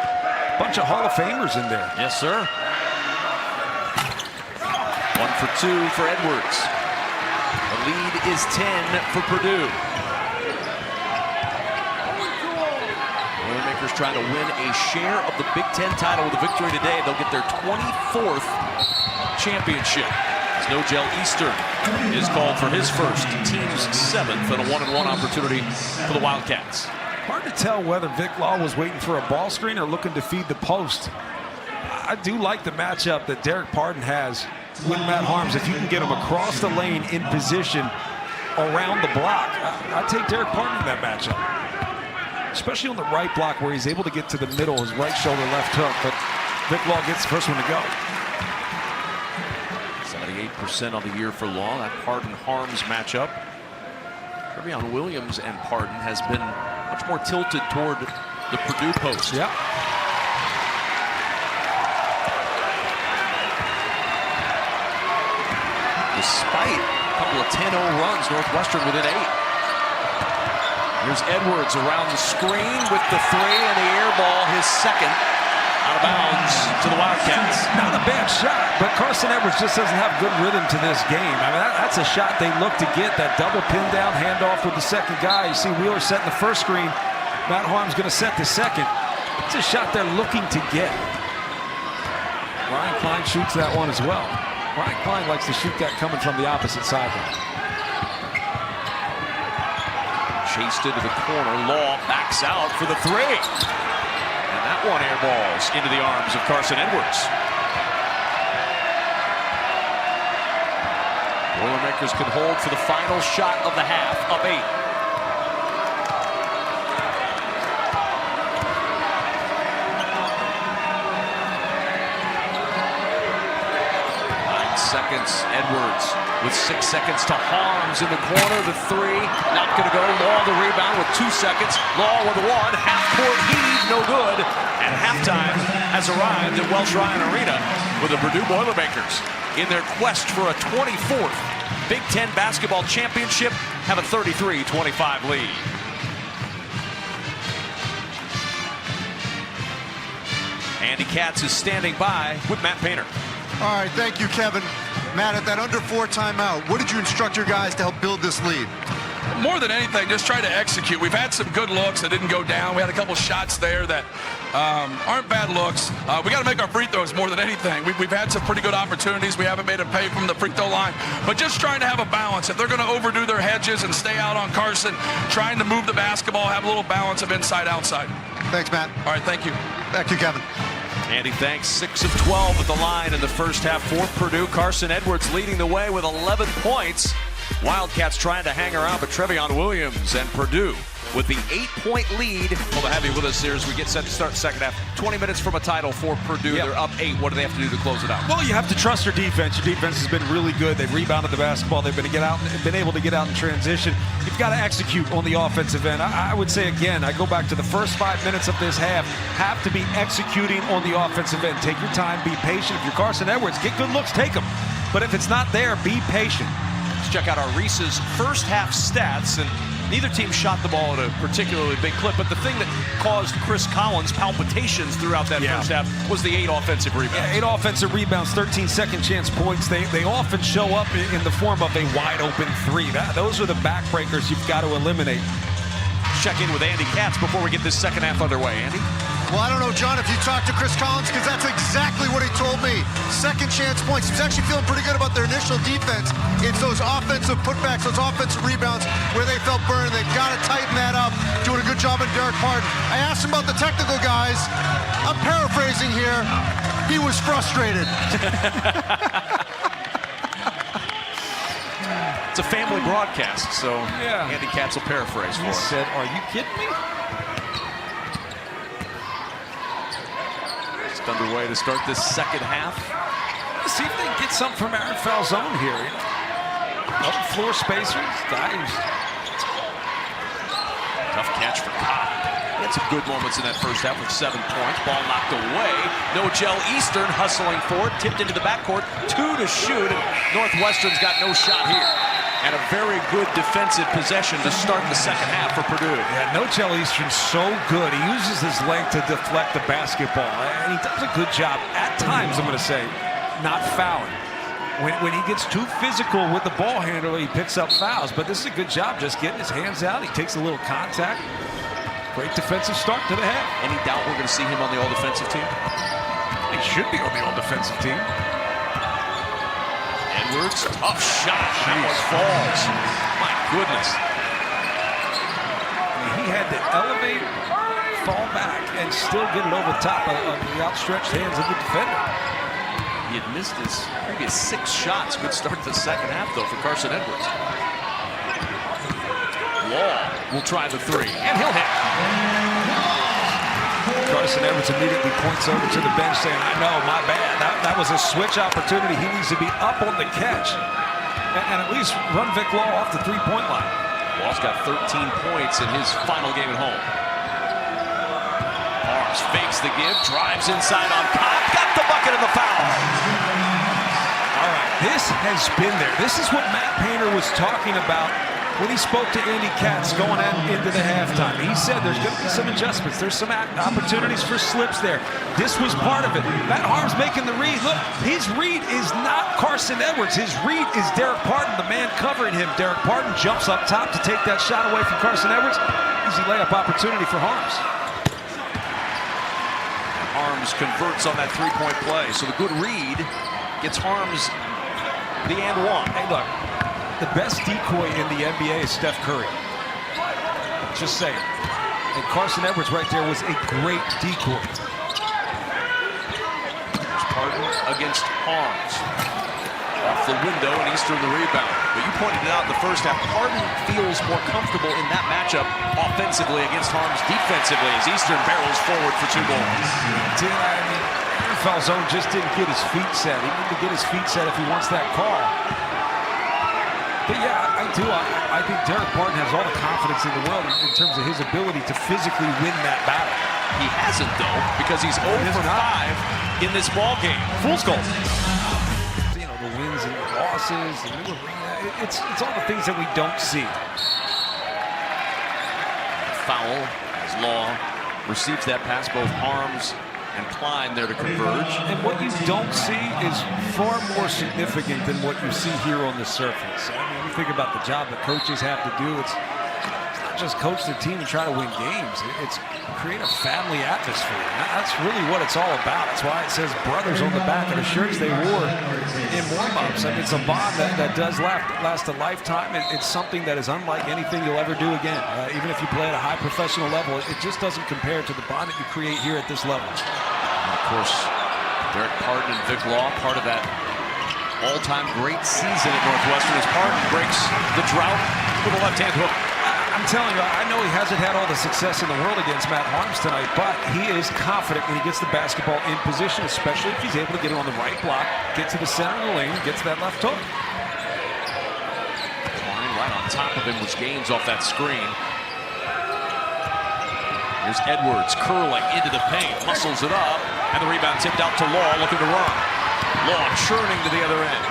Bunch of Hall of Famers in there. Yes, sir. 1 for 2 for Edwards. The lead is 10 for Purdue. Boilermakers trying to win a share of the Big Ten title with a victory today. They'll get their 24th championship. As Nogel Eastern is called for his first, team's 7th, and a 1-and-1 opportunity for the Wildcats. Hard to tell whether Vic Law was waiting for a ball screen or looking to feed the post. I do like the matchup that Derek Pardon has with Matt Harms. If you can get him across the lane in position around the block, I take Derek Pardon in that matchup. Especially on the right block where he's able to get to the middle, his right shoulder, left hook. But Vic Law gets the first one to go. 78% on the year for Law. That Pardon-Harms matchup. Trevion Williams and Pardon has been much more tilted toward the Purdue post. Yeah. Despite a couple of 10-0 runs, Northwestern within 8. Here's Edwards around the screen with the 3 and the air ball, his second, out of bounds to the Wildcats. Not a bad shot, but Carson Edwards just doesn't have good rhythm to this game. I mean, that's a shot they look to get, that double pin down handoff with the second guy. You see Wheeler setting the first screen. Matt Harms going to set the second. It's a shot they're looking to get. Ryan Klein shoots that one as well. Ryan Klein likes to shoot that coming from the opposite sideline. Chased into the corner. Law backs out for the 3. And that one airballs into the arms of Carson Edwards. Boilermakers can hold for the final shot of the half, up 8. 9 seconds, Edwards with 6 seconds to Harms in the corner. The 3, not going to go. Law the rebound with 2 seconds. Law with the 1. Half-court heave, no good. And halftime has arrived at Welsh Ryan Arena with the Purdue Boilermakers in their quest for a 24th Big Ten basketball championship have a 33-25 lead. Andy Katz is standing by with Matt Painter. All right, thank you, Kevin. Matt, at that under 4 timeout, what did you instruct your guys to help build this lead? More than anything, just try to execute. We've had some good looks that didn't go down. We had a couple shots there that aren't bad looks. We got to make our free throws more than anything. We've had some pretty good opportunities. We haven't made them pay from the free throw line. But just trying to have a balance. If they're going to overdo their hedges and stay out on Carson, trying to move the basketball, have a little balance of inside-outside. Thanks, Matt. All right, thank you. Back to you, Kevin. Andy, thanks. 6 of 12 at the line in the first half for Purdue. Carson Edwards leading the way with 11 points. Wildcats trying to hang around, but Trevion Williams and Purdue with the 8-point lead. Well, to have you with us here as we get set to start the second half. 20 minutes from a title for Purdue. Yep. They're up 8. What do they have to do to close it out? Well, you have to trust your defense. Your defense has been really good. They've rebounded the basketball. They've been able to get out in transition. You've got to execute on the offensive end. I would say, again, I go back to the first 5 minutes of this half, have to be executing on the offensive end. Take your time, be patient. If you're Carson Edwards, get good looks, take them. But if it's not there, be patient. Let's check out our Reese's first half stats, and neither team shot the ball at a particularly big clip, but the thing that caused Chris Collins palpitations throughout that first half was the 8 offensive rebounds. Yeah, 8 offensive rebounds, 13 second chance points. They often show up in the form of a wide open 3. Those are the backbreakers you've got to eliminate. Check in with Andy Katz before we get this second half underway. Andy? Well, I don't know, John, if you talked to Chris Collins, because that's exactly what he told me. Second chance points. He was actually feeling pretty good about their initial defense. It's those offensive putbacks, those offensive rebounds where they felt burned. They've got to tighten that up. Doing a good job on Derek Pardon. I asked him about the technical guys. I'm paraphrasing here. He was frustrated. It's a family broadcast, so Andy Katz will paraphrase for us. He said, "Are you kidding me?" It's underway to start this second half. Let's see if they can get something from Aaron Falzone here. Up floor spacers, guys. Tough catch for Cobb. He had some good moments in that first half with 7 points. Ball knocked away. Nogel Eastern hustling for it. Tipped into the backcourt. 2 to shoot. And Northwestern's got no shot here. And a very good defensive possession to start the second half for Purdue. Yeah, Nogel Eastern's so good. He uses his length to deflect the basketball. And he does a good job, at times, I'm going to say, not fouling. When he gets too physical with the ball handler, he picks up fouls. But this is a good job just getting his hands out. He takes a little contact. Great defensive start to the half. Any doubt we're going to see him on the all-defensive team? He should be on the all-defensive team. Edwards, tough shot. That one falls. My goodness. He had to elevate, fall back, and still get it over the top of the outstretched hands of the defender. He had missed his previous 6 shots. Good start to the second half, though, for Carson Edwards. Law will try the 3, and he'll hit. Carson Edwards immediately points over to the bench saying, I know, my bad. That was a switch opportunity. He needs to be up on the catch and at least run Vic Law off the 3-point line. Law's got 13 points in his final game at home. Arms fakes the give, drives inside on Pop, got the bucket and the foul. All right, this has been there. This is what Matt Painter was talking about when he spoke to Andy Katz going into the halftime. He said there's going to be some adjustments. There's some opportunities for slips there. This was part of it. Matt Harm's making the read. Look, his read is not Carson Edwards. His read is Derek Parton, the man covering him. Derek Parton jumps up top to take that shot away from Carson Edwards. Easy layup opportunity for Harms. Harms converts on that 3-point play. So the good read gets Harms the and one. Hey, look. The best decoy in the NBA is Steph Curry. Just saying. And Carson Edwards right there was a great decoy. Parton against Harms. Off the window and Eastern the rebound. But you pointed it out in the first half. Parton feels more comfortable in that matchup offensively against Harms defensively as Eastern barrels forward for 2 goals. I mean, NFL zone just didn't get his feet set. He needed to get his feet set if he wants that call. But yeah, I do. I think Derek Parton has all the confidence in the world in terms of his ability to physically win that battle. He hasn't, though, because he's 0 for 5 in this ball game. Fool's goal. You know, the wins and the losses. It's all the things that we don't see. Foul as Law receives that pass. Both Harms and Klein there to converge. And what you don't see is far more significant than what you see here on the surface. I mean, you think about the job that coaches have to do. It's not just coach the team and try to win games. It's create a family atmosphere. That's really what it's all about. That's why it says brothers on the back of the shirts they wore in warm-ups. I mean, it's a bond that does last a lifetime. It's something that is unlike anything you'll ever do again. Even if you play at a high professional level, it just doesn't compare to the bond that you create here at this level. And of course, Derek Parton and Vic Law, part of that all-time great season at Northwestern as Parton breaks the drought with a left-hand hook. I'm telling you, I know he hasn't had all the success in the world against Matt Harms tonight, but he is confident when he gets the basketball in position, especially if he's able to get it on the right block, get to the center of the lane, get to that left hook. Klein right on top of him was Gaines off that screen. Here's Edwards curling into the paint, muscles it up, and the rebound tipped out to Law, looking to run. Law churning to the other end.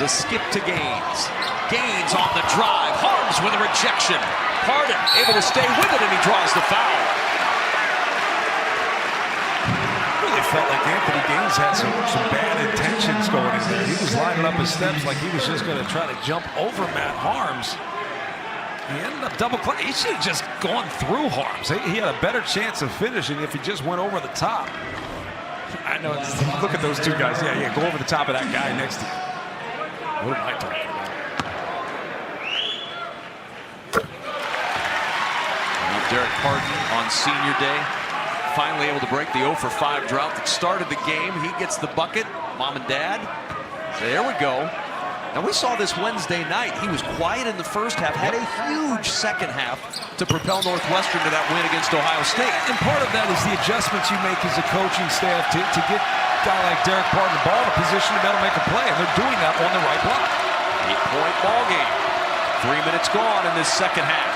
The skip to Gaines. Gaines on the drive. Harms with a rejection. Parton able to stay with it, and he draws the foul. Really felt like Anthony Gaines had some bad intentions going in there. He was lining up his steps like he was just going to try to jump over Matt Harms. He ended up double-clutching. He should have just gone through Harms. He had a better chance of finishing if he just went over the top. I know. Look at those two guys. Yeah, go over the top of that guy next to you. What am I talking about? Derek Parton on senior day, finally able to break the 0 for 5 drought that started the game. He gets the bucket. Mom and Dad. There we go. Now, we saw this Wednesday night. He was quiet in the first half, had a huge second half to propel Northwestern to that win against Ohio State. And part of that is the adjustments you make as a coaching staff to get a guy like Derek Parton the ball in a position to be able to make a play, and they're doing that on the right block. 8-point ball game. 3 minutes gone in this second half.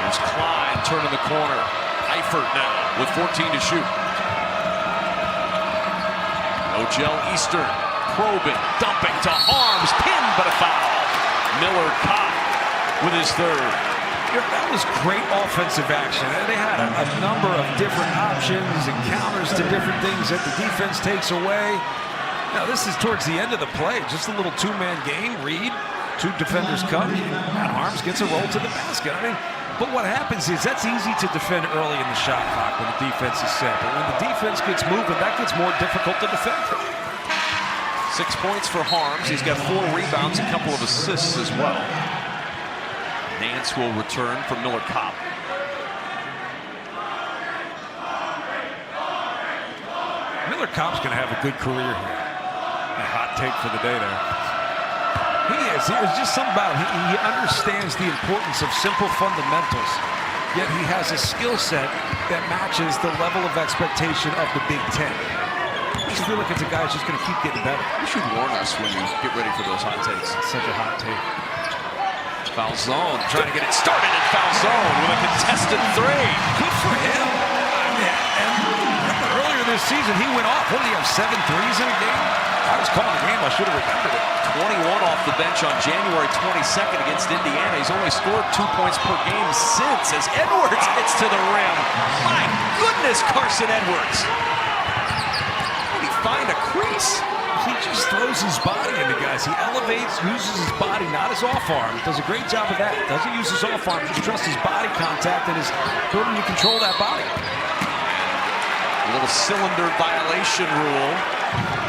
There's Klein turning the corner. Eifert now with 14 to shoot. Ojel Eastern probing, dumping to Harms, pinned but a foul. Miller caught with his third. That was great offensive action. They had a number of different options and counters to different things that the defense takes away. Now this is towards the end of the play, just a little two-man game. Reed, two defenders come, and Harms gets a roll to the basket. I mean, But what happens is that's easy to defend early in the shot clock when the defense is set. But when the defense gets moving, that gets more difficult to defend. 6 points for Harms. He's got 4 rebounds, a couple of assists as well. Nance will return from Miller Kopp. Miller Kopp's going to have a good career here. A hot take for the day there. He is. There's just something about him. He understands the importance of simple fundamentals, yet he has a skill set that matches the level of expectation of the Big Ten. I just feel like it's a guy who's just going to keep getting better. You should warn us when you get ready for those hot takes. It's such a hot take. Foul zone, trying to get it started in foul zone with a contested 3. Good for him. And remember earlier this season, he went off. What did he have, 7 threes in a game? I was calling the game. I should have remembered it. 21 off the bench on January 22nd against Indiana. He's only scored 2 points per game since as Edwards hits to the rim. My goodness, Carson Edwards. Did he find a crease? He just throws his body into guys. He elevates, uses his body, not his off arm. Does a great job of that. Doesn't use his off arm. Just trusts his body contact and his ability to control that body. A little cylinder violation rule.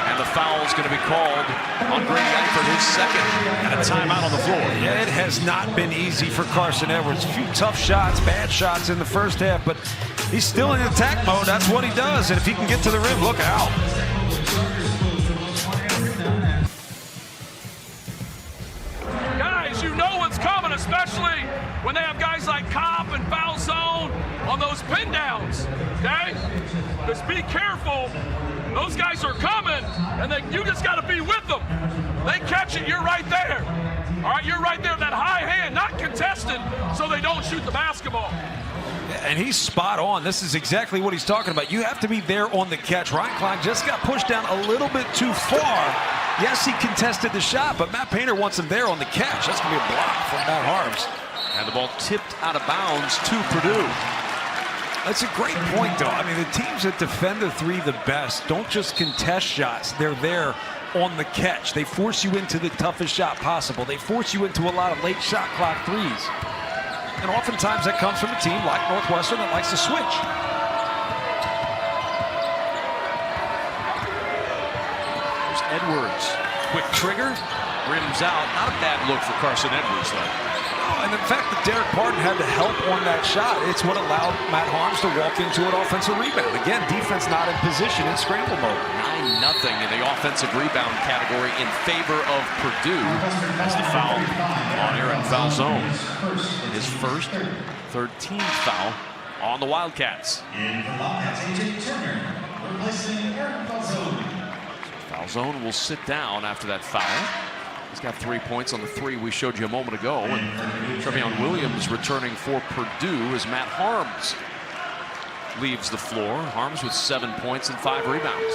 And the foul is going to be called on Grady Eifert, his second, and a timeout on the floor. Yeah, it has not been easy for Carson Edwards. A few tough shots, bad shots in the first half, but he's still in attack mode. That's what he does. And if he can get to the rim, look out. Guys, you know what's coming, especially when they have guys like Kopp and foul zone on those pin downs, okay? Just be careful. Those guys are coming, and you just got to be with them. They catch it, you're right there. All right, you're right there, that high hand, not contested, so they don't shoot the basketball. And he's spot on. This is exactly what he's talking about. You have to be there on the catch. Ryan Klein just got pushed down a little bit too far. Yes, he contested the shot, but Matt Painter wants him there on the catch. That's going to be a block from Matt Harms. And the ball tipped out of bounds to Purdue. That's a great point, though. I mean, the teams that defend the 3 the best don't just contest shots. They're there on the catch. They force you into the toughest shot possible. They force you into a lot of late shot clock 3s. And oftentimes that comes from a team like Northwestern that likes to switch. There's Edwards. Quick trigger. Rims out. Not a bad look for Carson Edwards, though. And the fact that Derek Barton had to help on that shot, it's what allowed Matt Harms to walk into an offensive rebound. Again, defense not in position in scramble mode. 9-0 in the offensive rebound category in favor of Purdue. That's the foul on Aaron Falzone. His first, 13th foul on the Wildcats. Falzone will sit down after that foul. He's got 3 points on the 3 we showed you a moment ago. And Trevion Williams returning for Purdue as Matt Harms leaves the floor. Harms with 7 points and 5 rebounds.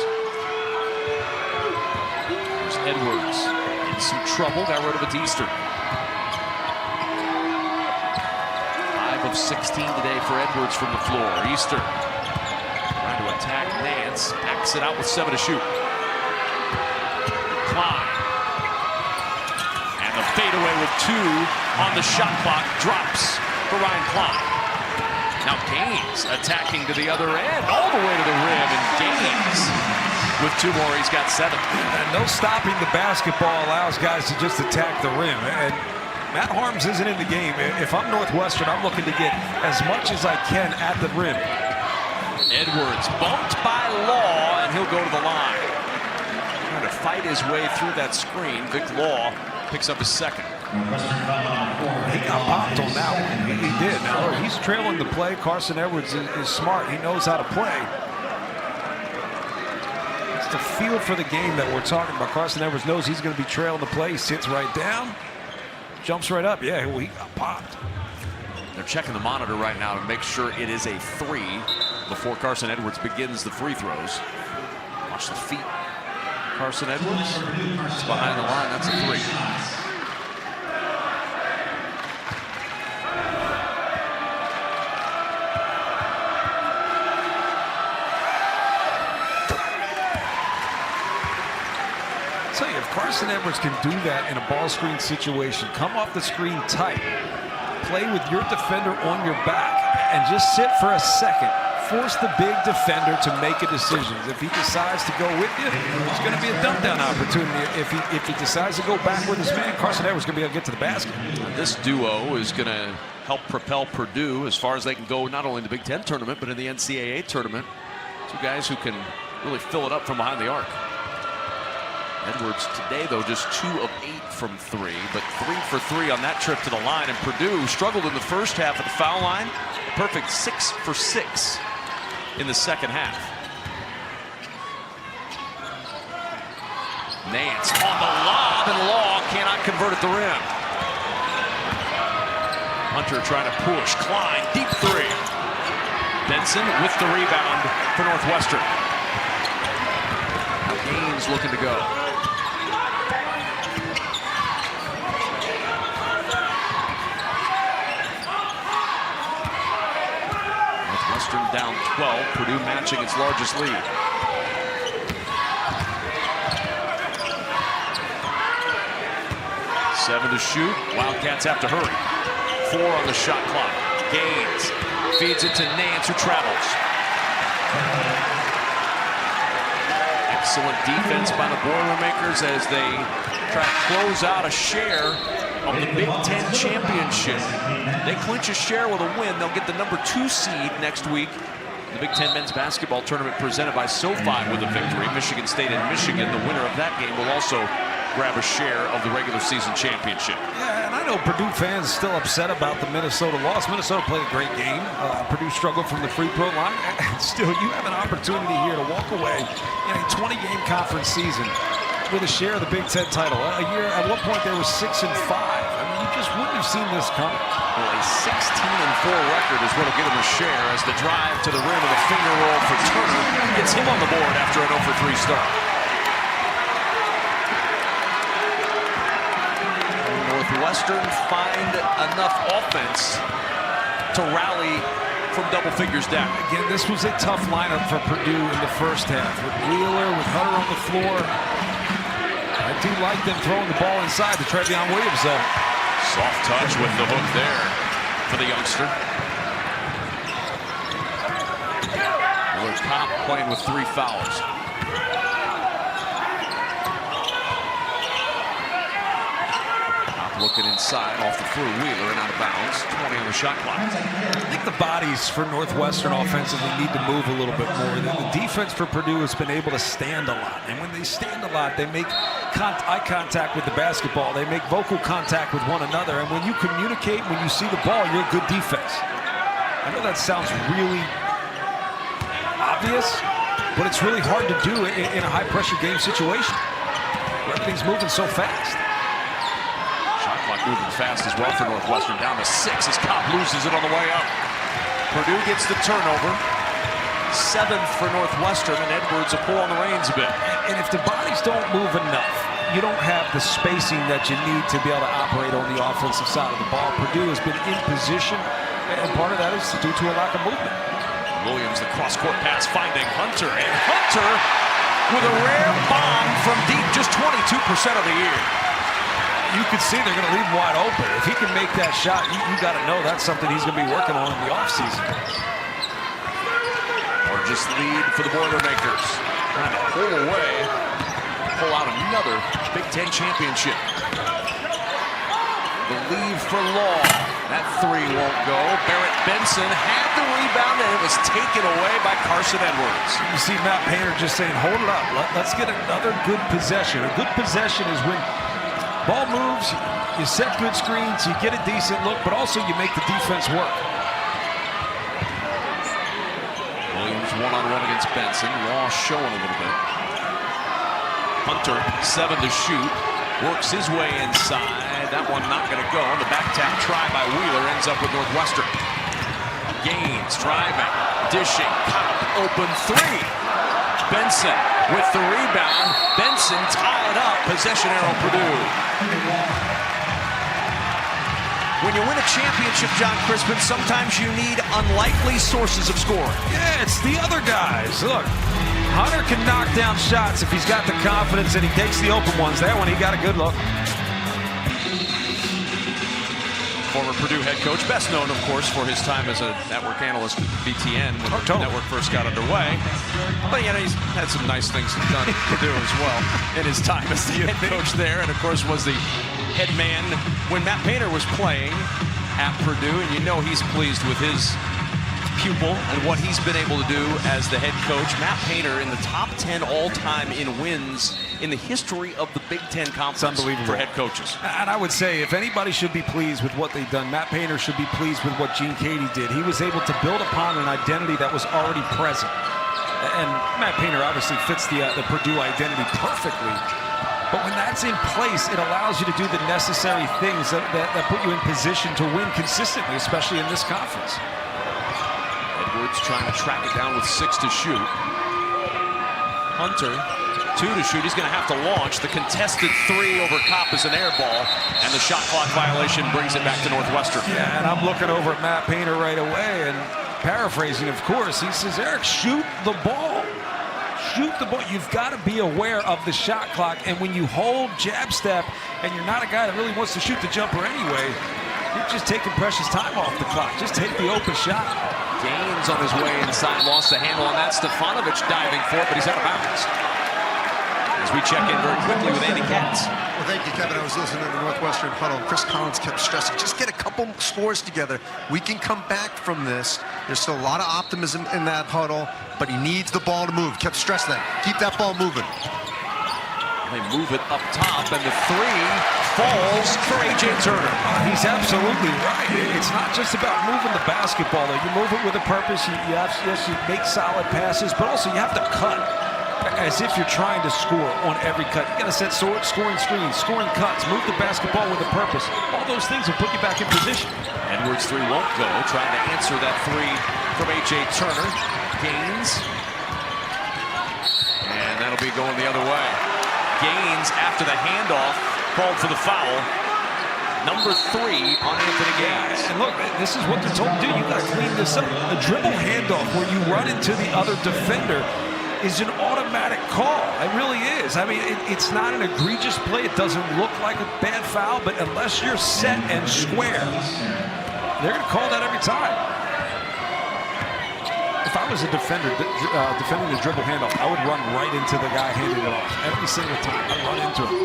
There's Edwards in some trouble. Got rid of it to Eastern. 5 of 16 today for Edwards from the floor. Eastern trying to attack Nance. Backs it out with 7 to shoot. Klein. And the fadeaway with 2 on the shot clock drops for Ryan Klein. Now Gaines attacking to the other end, all the way to the rim, and Gaines with 2 more, he's got 7. And no stopping the basketball allows guys to just attack the rim. And Matt Harms isn't in the game. If I'm Northwestern, I'm looking to get as much as I can at the rim. Edwards bumped by Law, and he'll go to the line. Trying to fight his way through that screen. Vic Law picks up his second. He got popped on that one. He did. Now, he's trailing the play. Carson Edwards is smart. He knows how to play. It's the feel for the game that we're talking about. Carson Edwards knows he's going to be trailing the play. Sits right down. Jumps right up. Yeah, well, he got popped. They're checking the monitor right now to make sure it is a 3 before Carson Edwards begins the free throws. Watch the feet. Carson Edwards. It's behind the line. That's a 3. Carson Edwards can do that in a ball screen situation. Come off the screen tight. play with your defender on your back and just sit for a second. Force the big defender to make a decision. If he decides to go with you, it's going to be a dump down opportunity. If he decides to go back with his man, Carson Edwards is going to be able to get to the basket. This duo is going to help propel Purdue as far as they can go, not only in the Big Ten tournament, but in the NCAA tournament. Two guys who can really fill it up from behind the arc. Edwards today, though, just 2 of 8 from 3, but 3 for 3 on that trip to the line. And Purdue struggled in the first half at the foul line. A perfect 6 for 6 in the second half. Nance on the lob, and Law cannot convert at the rim. Hunter trying to push. Klein, deep 3. Benson with the rebound for Northwestern. Now Gaines looking to go. Northwestern down 12. Purdue matching its largest lead. Seven to shoot. Wildcats have to hurry. 4 on the shot clock. Gaines feeds it to Nance, who travels. Excellent defense by the Boilermakers as they try to close out a share of the Big Ten championship. They clinch a share with a win. They'll get the number 2 seed next week. The Big Ten men's basketball tournament presented by SoFi with a victory. Michigan State and Michigan, the winner of that game, will also grab a share of the regular season championship. Yeah, and I know Purdue fans are still upset about the Minnesota loss. Minnesota played a great game. Purdue struggled from the free throw line. Still, you have an opportunity here to walk away in a 20-game conference season with a share of the Big Ten title. A year, at one point, they were 6-5. I mean, you just wouldn't have seen this coming. Well, a 16-4 record is what will get him a share as the drive to the rim and the finger roll for Turner gets him on the board after an 0-for-3 start. Northwestern find enough offense to rally from double figures down. Again, this was a tough lineup for Purdue in the first half. With Wheeler, with Hunter on the floor. I do like them throwing the ball inside to Trevion Williams, though. Soft touch with the hook there for the youngster. Miller Kopp playing with 3 fouls. Looking inside off the through Wheeler and out of bounds. 20 on the shot clock. I think the bodies for Northwestern offensively need to move a little bit more. The defense for Purdue has been able to stand a lot. And when they stand a lot, they make eye contact with the basketball. They make vocal contact with one another. And when you communicate, when you see the ball, you're a good defense. I know that sounds really obvious, but it's really hard to do in a high-pressure game situation where everything's moving so fast. Moving fast as well for Northwestern. Down to 6 as Kopp loses it on the way up. Purdue gets the turnover. 7th for Northwestern, and Edwards will pull on the reins a bit. And if the bodies don't move enough, you don't have the spacing that you need to be able to operate on the offensive side of the ball. Purdue has been in position, and part of that is due to a lack of movement. Williams, the cross-court pass, finding Hunter, and Hunter with a rare bomb from deep, just 22% of the year. You could see they're going to leave him wide open. If he can make that shot, you got to know that's something he's going to be working on in the offseason. Largest lead for the Boilermakers. Trying to pull away, pull out another Big Ten championship. The lead for Law. That 3 won't go. Barrett Benson had the rebound, and it was taken away by Carson Edwards. You see Matt Painter just saying, hold it up. Let's get another good possession. A good possession is when ball moves, you set good screens, you get a decent look, but also you make the defense work. Williams one-on-one against Benson. Law showing a little bit. Hunter, 7 to shoot. Works his way inside. That one not going to go. The back tap try by Wheeler ends up with Northwestern. Gaines driving, dishing, Kopp open 3. Benson with the rebound. Benson tied up. Possession arrow Purdue. When you win a championship, John Crispin, sometimes you need unlikely sources of scoring. Yeah, it's the other guys. Look, Hunter can knock down shots if he's got the confidence and he takes the open ones. That one, he got a good look. former Purdue head coach, best known, of course, for his time as a network analyst at BTN when the network first got underway. But, you know, he's had some nice things done at Purdue as well in his time as the head coach there, and, of course, was the head man when Matt Painter was playing at Purdue, and you know he's pleased with his pupil and what he's been able to do as the head coach. Matt Painter in the top 10 all-time in wins in the history of the Big Ten Conference for head coaches. And I would say if anybody should be pleased with what they've done, Matt Painter should be pleased with what Gene Cady did. He was able to build upon an identity that was already present. And Matt Painter obviously fits the Purdue identity perfectly. But when that's in place, it allows you to do the necessary things that put you in position to win consistently, especially in this conference. Edwards trying to track it down with 6 to shoot. Hunter, 2 to shoot. He's going to have to launch. The contested 3 over Kopp is an air ball, and the shot clock violation brings it back to Northwestern. Yeah, and I'm looking over at Matt Painter right away, and paraphrasing, of course, he says, Eric, shoot the ball. Shoot the ball. You've got to be aware of the shot clock, and when you hold jab step, and you're not a guy that really wants to shoot the jumper anyway, you're just taking precious time off the clock. Just take the open shot. Gaines on his way inside, lost the handle on that. Stefanovic diving for it, but he's out of bounds. As we check in very quickly with Andy Katz. Well, thank you, Kevin. I was listening to the Northwestern huddle. Chris Collins kept stressing, just get a couple scores together. We can come back from this. There's still a lot of optimism in that huddle, but he needs the ball to move. Kept stressing that. Keep that ball moving. They move it up top, and the 3 falls for A.J. Turner. He's absolutely right. It's not just about moving the basketball. You move it with a purpose. You make solid passes, but also you have to cut as if you're trying to score on every cut. You got to set scoring screens, scoring cuts, move the basketball with a purpose. All those things will put you back in position. Edwards 3 won't go. Trying to answer that 3 from A.J. Turner. Gaines. And that'll be going the other way. Gaines, after the handoff, called for the foul. Number 3 on Anthony Gaines. And look, this is what they're told to do. You got to clean this up. A dribble handoff where you run into the other defender is an automatic call. It really is. I mean, it's not an egregious play. It doesn't look like a bad foul, but unless you're set and square, they're going to call that every time. If I was a defender defending the dribble handoff, I would run right into the guy handing it off. Every single time, I'd run into him.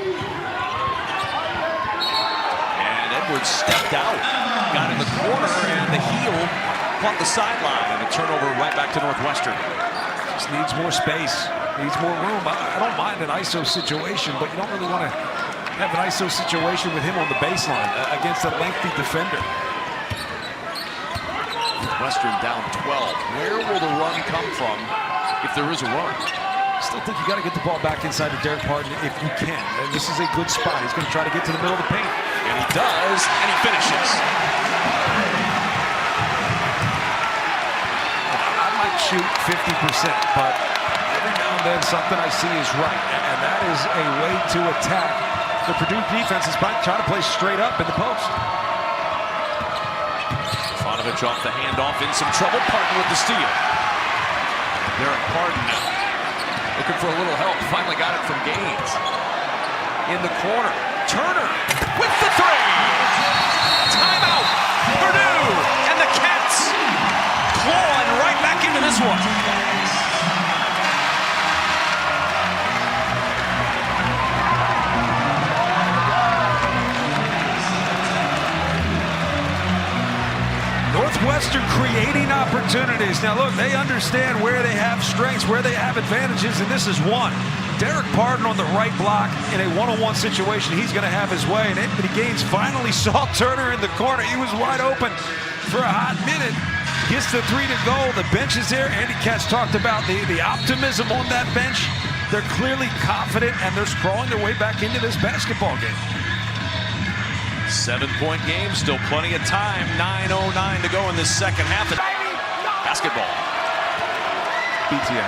And Edwards stepped out, got in the corner, and the heel caught the sideline, and a turnover right back to Northwestern. Just needs more space, needs more room. I don't mind an ISO situation, but you don't really want to have an ISO situation with him on the baseline against a lengthy defender. Northwestern down 12. Where will the run come from if there is a run? Still think you got to get the ball back inside of Derek Parton if you can. And this is a good spot. He's going to try to get to the middle of the paint. And he does, and he finishes. I might shoot 50%, but every now and then something I see is right. And that is a way to attack. The Purdue defense is trying to play straight up in the post. Stefanovic off the handoff, in some trouble. Parton with the steal. Derek Parton now looking for a little help. Finally got it from Gaines. In the corner. Turner with the 3. Timeout. Purdue. And the Cats clawing right back into this one. Northwestern creating opportunities. Now look, they understand where they have strengths, where they have advantages, and this is one. Derek Parton on the right block in a one-on-one situation. He's going to have his way, and Anthony Gaines finally saw Turner in the corner. He was wide open for a hot minute. Gets the 3 to go. The bench is there. Andy Katz talked about the optimism on that bench. They're clearly confident, and they're crawling their way back into this basketball game. 7-point game, still plenty of time. 9:09 to go in this second half of basketball. BTN.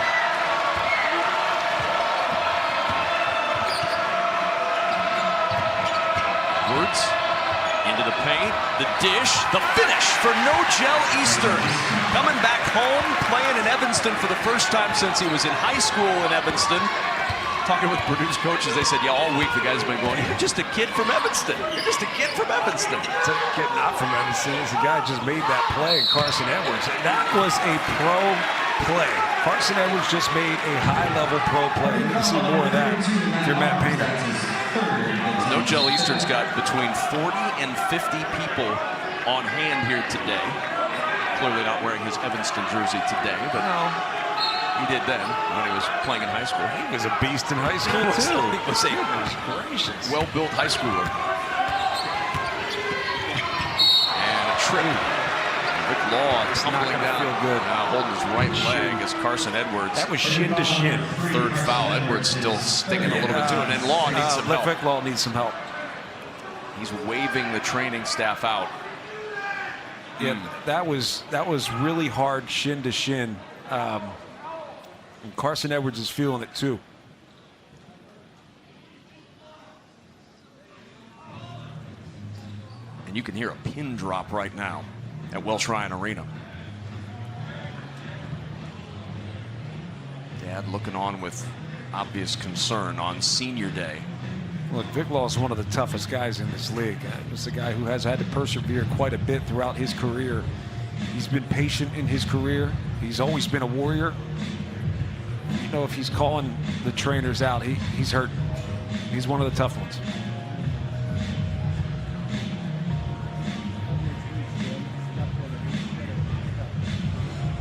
Edwards into the paint, the dish, the finish for No-Gel Eastern. Coming back home, playing in Evanston for the first time since he was in high school in Evanston. talking with Purdue's coaches, they said, yeah, all week the guy's been going, you're just a kid from Evanston. You're just a kid from Evanston. It's a kid not from Evanston. It's the guy just made that play, Carson Edwards. That was a pro play. Carson Edwards just made a high-level pro play. You can see more of that if you're Matt Painter. No-Gel Eastern's got between 40 and 50 people on hand here today. Clearly not wearing his Evanston jersey today, but no. He did then when he was playing in high school. He was a beast in high school, too. He was a well-built high schooler. And a trip. Vic Law tumbling down. Feel good. Now holding his right leg as Carson Edwards. That was shin to shin. Third foul. Edwards still stinging a little bit, too. And then Law needs some help. Vic Law needs some help. He's waving the training staff out. Yeah, that was really hard shin to shin. And Carson Edwards is feeling it too. And you can hear a pin drop right now at Welsh Ryan Arena. Dad looking on with obvious concern on senior day. Look, Vic Law is one of the toughest guys in this league. He's a guy who has had to persevere quite a bit throughout his career. He's been patient in his career. He's always been a warrior. You know, if he's calling the trainers out, he's hurt. He's one of the tough ones.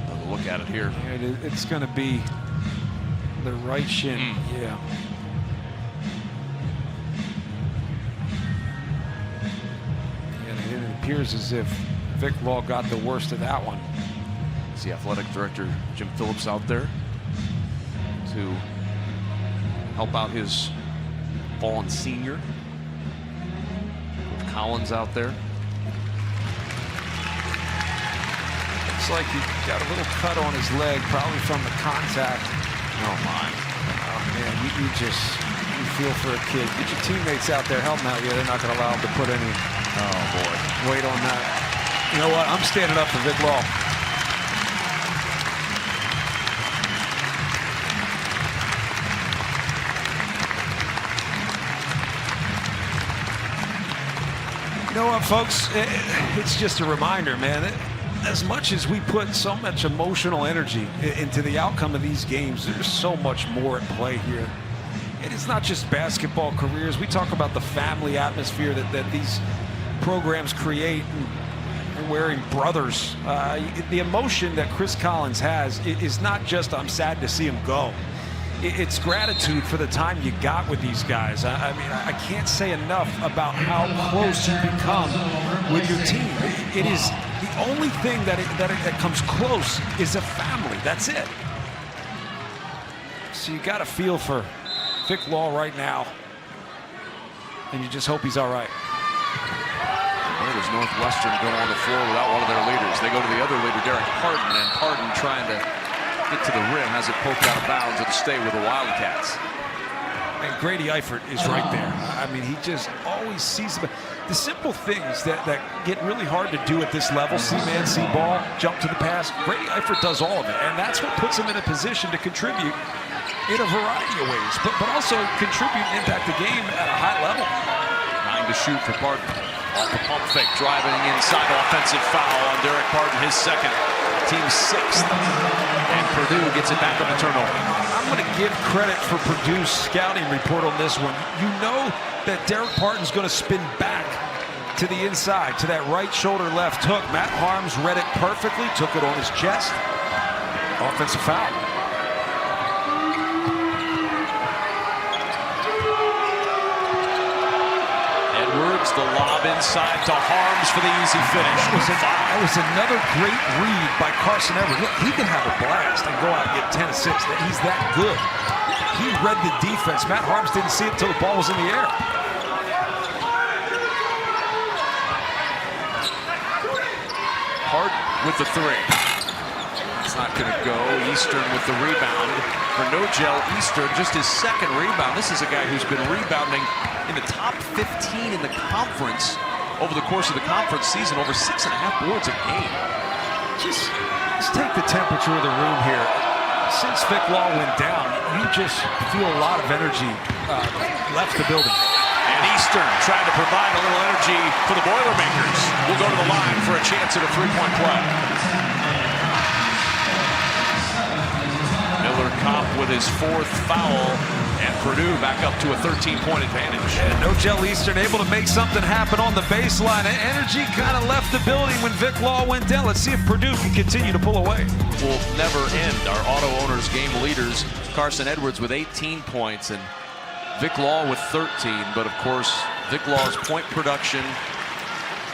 Another look at it here. It's going to be the right shin. Yeah. And it appears as if Vic Law got the worst of that one. Is the athletic director, Jim Phillips, out there to help out his fallen senior? Coach Collins out there. Looks like he got a little cut on his leg, probably from the contact. Oh my. Oh man, you feel for a kid. Get your teammates out there helping out. Yeah, they're not going to allow him to put any weight on that. You know what? I'm standing up for Vic Law. You know what, folks? It's just a reminder, man. As much as we put so much emotional energy into the outcome of these games, there's so much more at play here. And it's not just basketball careers. We talk about the family atmosphere that these programs create, and wearing brothers. The emotion that Chris Collins has is not just, I'm sad to see him go. It's gratitude for the time you got with these guys. I mean, I can't say enough about how close you become with your team. It is the only thing that comes close is a family. That's it. So you got to feel for Vic Law right now, and you just hope he's all right. Where does Northwestern go on the floor without one of their leaders? They go to the other leader, Derek Pardon, and Pardon trying to get to the rim, has it poked out of bounds and stay with the Wildcats. And Grady Eifert is right there. I mean, he just always sees the simple things that get really hard to do at this level. See man, see ball, jump to the pass. Grady Eifert does all of it, and that's what puts him in a position to contribute in a variety of ways, but also contribute and impact the game at a high level. 9 to shoot for Pardon. Off the pump fake, driving inside, offensive foul on Derek Pardon, his second, team 6th. And Purdue gets it back on the turnover. I'm going to give credit for Purdue's scouting report on this one. You know that Derek Pardon's going to spin back to the inside, to that right shoulder left hook. Matt Harms read it perfectly, took it on his chest. Offensive foul. Edwards, the lob inside to Harms for the easy finish. That was another great read by Carson Edwards. Look, he can have a blast and go out and get 10 assists. He's that good. He read the defense. Matt Harms didn't see it until the ball was in the air. Pardon with the 3. It's not going to go. Eastern with the rebound. For No-Gel Eastern, just his second rebound. This is a guy who's been rebounding in the top 15 in the conference over the course of the conference season, over 6.5 boards a game. Just take the temperature of the room here. Since Vic Law went down, you just feel a lot of energy left the building. And Eastern trying to provide a little energy for the Boilermakers. We'll go to the line for a chance at a three-point play. Miller Kopp with his 4th foul, and Purdue back up to a 13-point advantage. And no Gel Eastern able to make something happen on the baseline. Energy kind of left the building when Vic Law went down. Let's see if Purdue can continue to pull away. Will never end. Our auto owners game leaders, Carson Edwards with 18 points and Vic Law with 13. But of course, Vic Law's point production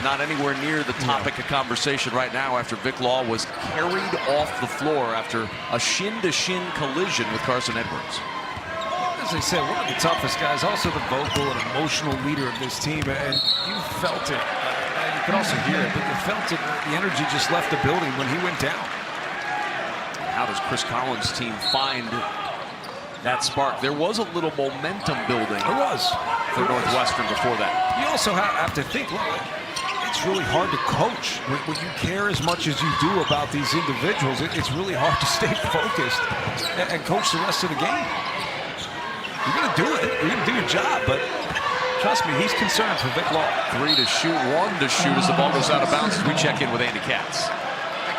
not anywhere near the topic of conversation right now after Vic Law was carried off the floor after a shin-to-shin collision with Carson Edwards. As I said, one of the toughest guys, also the vocal and emotional leader of this team, and you felt it. You could also hear it, but you felt it. The energy just left the building when he went down. How does Chris Collins' team find that spark? There was a little momentum building. There was. For Northwestern before that. You also have to think, look, it's really hard to coach when you care as much as you do about these individuals. It's really hard to stay focused and coach the rest of the game. You're going to do it. You're going to do your job, but trust me, he's concerned for Vic Law. 3 to shoot, 1 to shoot as the ball goes out of bounds. We check in with Andy Katz.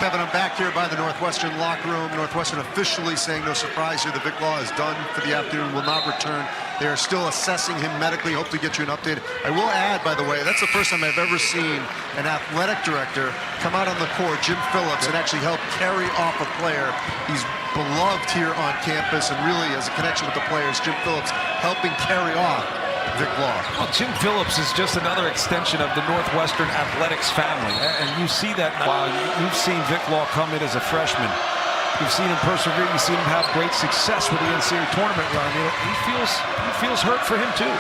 Kevin, I'm back here by the Northwestern locker room. Northwestern officially saying no surprise here. The Vic Law is done for the afternoon, will not return. They are still assessing him medically. Hope to get you an update. I will add, by the way, that's the first time I've ever seen an athletic director come out on the court, Jim Phillips, and actually help carry off a player. He's beloved here on campus, and really as a connection with the players, Jim Phillips helping carry off Vic Law. Well, Jim Phillips is just another extension of the Northwestern athletics family, and you see that now. You've seen Vic Law come in as a freshman. You've seen him persevere. You've seen him have great success with the NCAA tournament run. He feels hurt for him too.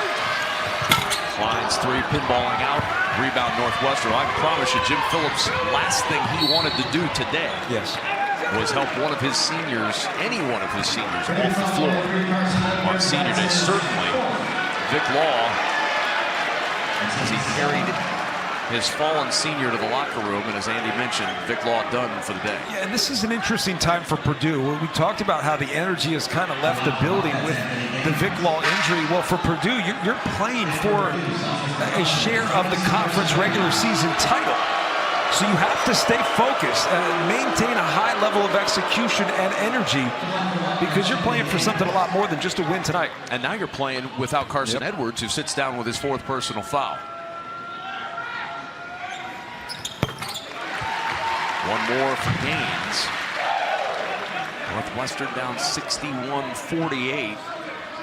Klein's 3 pinballing out. Rebound Northwestern. I promise you, Jim Phillips, last thing he wanted to do today was help one of his seniors, any one of his seniors, off the floor on senior day. Certainly, Vic Law, as he carried his fallen senior to the locker room, and as Andy mentioned, Vic Law done for the day. Yeah, and this is an interesting time for Purdue. We talked about how the energy has kind of left the building with the Vic Law injury. Well, for Purdue, you're playing for a share of the conference regular season title. So you have to stay focused and maintain a high level of execution and energy because you're playing for something a lot more than just a win tonight. And now you're playing without Carson Edwards, who sits down with his 4th personal foul. One more for Gaines. Northwestern down 61-48.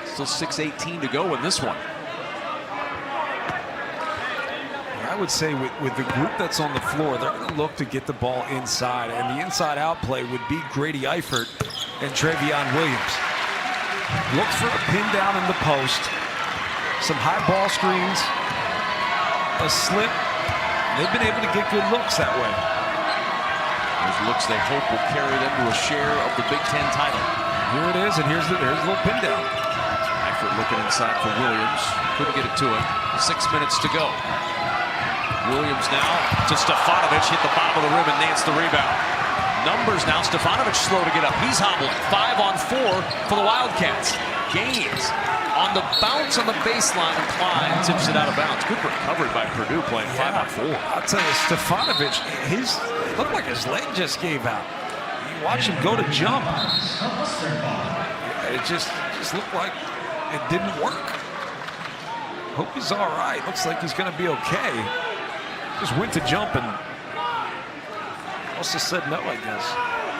Still 6:18 to go in this one. I would say with the group that's on the floor, they're going to look to get the ball inside, and the inside-out play would be Grady Eifert and Travion Williams. Look for a pin down in the post, some high ball screens, a slip. They've been able to get good looks that way. Those looks they hope will carry them to a share of the Big Ten title. Here it is, and here's a little pin down. Eifert looking inside for Williams. Couldn't get it to him. 6 minutes to go. Williams now to Stefanovic, hit the bottom of the rim and Nance the rebound. Numbers now, Stefanovic slow to get up. He's hobbling. 5 on 4 for the Wildcats. Gaines on the bounce on the baseline, and Klein tips it out of bounds. Good recovery by Purdue playing 5 on 4. I'll tell you, Stefanovic, it looked like his leg just gave out. You watch him go to jump. It just looked like it didn't work. Hope he's all right. Looks like he's going to be okay. Just went to jump and also said no, I guess.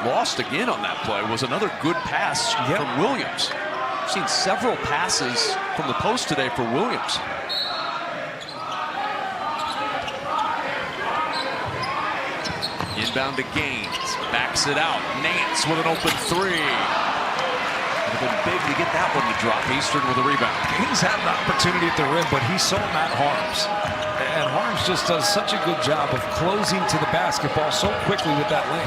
Lost again on that play was another good pass from Williams. I've seen several passes from the post today for Williams. Inbound to Gaines, backs it out. Nance with an open 3. Would have been big to get that one to drop. Eastern with a rebound. Gaines had an opportunity at the rim, but he saw Matt Harms. And Harms just does such a good job of closing to the basketball so quickly with that lane.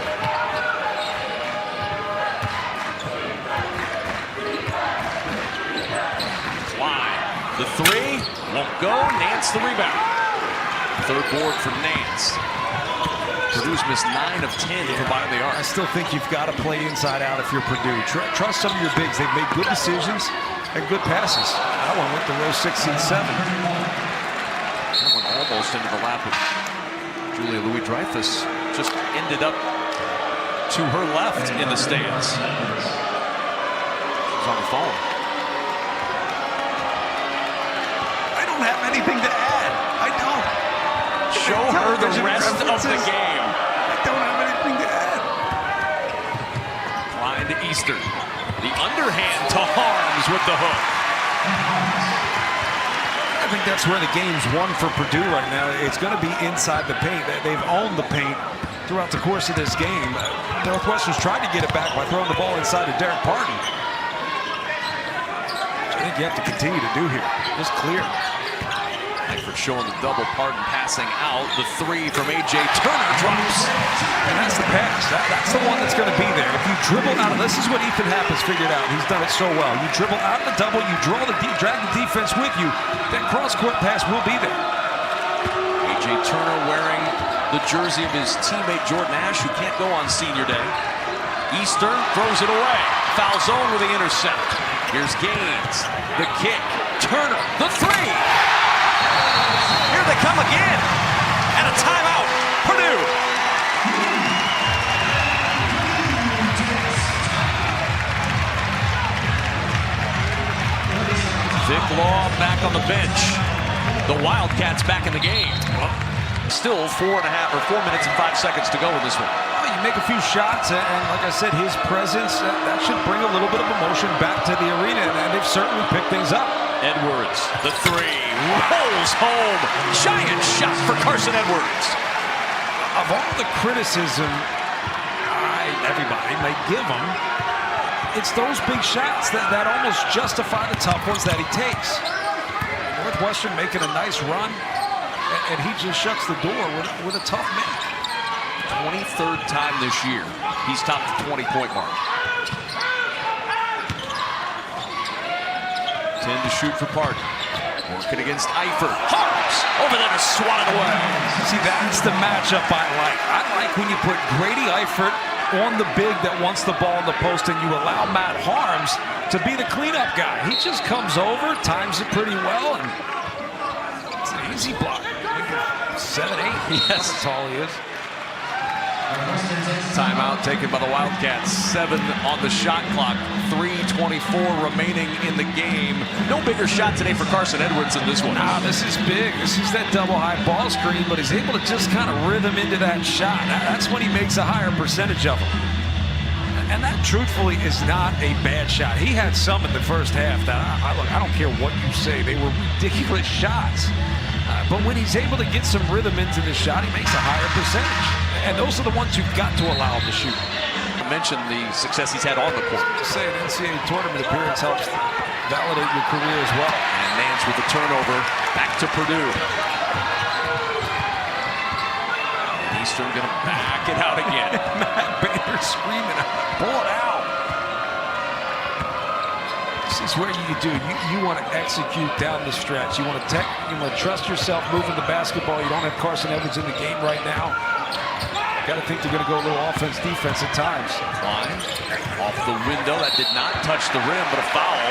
Klein, the 3, won't go. Nance the rebound. 3rd board for Nance. Purdue's missed 9 of 10 from behind the arc. I still think you've got to play inside out if you're Purdue. Trust some of your bigs. They've made good decisions and good passes. That one went to row 6 and 7. That one almost into the lap of Julia Louis-Dreyfus. Just ended up to her left in the stands. She's on the phone. I don't have anything to add. I don't. Show her the rest of the game. I don't have anything to add. Line to Eastern. The underhand to Harms with the hook. I think that's where the game's won for Purdue right now. It's going to be inside the paint. They've owned the paint throughout the course of this game. Northwestern's tried to get it back by throwing the ball inside of Derek Parton. Which I think you have to continue to do here. Just clear. Eifert showing the double, Parton passing out. The 3 from A.J. Turner drops. And that's the pass. That's the one that's going to be there. If you dribble out of this is what Ethan Happens figured out. He's done it so well. You dribble out of the double, you drag the defense with you. That cross-court pass will be there. A.J. Turner wearing the jersey of his teammate Jordan Ash, who can't go on senior day. Eastern throws it away. Foul zone with the intercept. Here's Gaines. The kick. Turner. The 3. Here they come again. And a timeout. Purdue. Vic Law back on the bench. The Wildcats back in the game. Still 4 minutes and 5 seconds to go in this one. Well, you make a few shots, and like I said, his presence, that should bring a little bit of emotion back to the arena, and they've certainly picked things up. Edwards, the 3, rolls home. Giant shot for Carson Edwards. Of all the criticism everybody may give him, it's those big shots that almost justify the tough ones that he takes. Northwestern making a nice run, and he just shuts the door with a tough man. 23rd time this year he's topped the 20-point mark. 10 to shoot for Parton. Working against Eifert. Harms over there to swat it away. See, that's the matchup I like. I like when you put Grady Eifert on the big that wants the ball in the post and you allow Matt Harms to be the cleanup guy. He just comes over, times it pretty well, and it's an easy block. 7'8". Yes. That's how tall he is. Timeout taken by the Wildcats. 7 on the shot clock. 3:24 remaining in the game. No bigger shot today for Carson Edwards in this one. Nah, this is big. This is that double high ball screen, but he's able to just kind of rhythm into that shot. That's when he makes a higher percentage of them. And that, truthfully, is not a bad shot. He had some in the first half that, look, I don't care what you say. They were ridiculous shots. But when he's able to get some rhythm into the shot, he makes a higher percentage. And those are the ones you've got to allow him to shoot. I mentioned the success he's had on the court. Say an NCAA tournament appearance helps validate your career as well. And Nance with the turnover. Back to Purdue. And Eastern going to back it out again. Matt Bader screaming, pull it out. This is where you want to execute down the stretch. You want to trust yourself moving the basketball. You don't have Carson Edwards in the game right now. Got to think they're going to go a little offense, defense at times. Line off the window. That did not touch the rim, but a foul.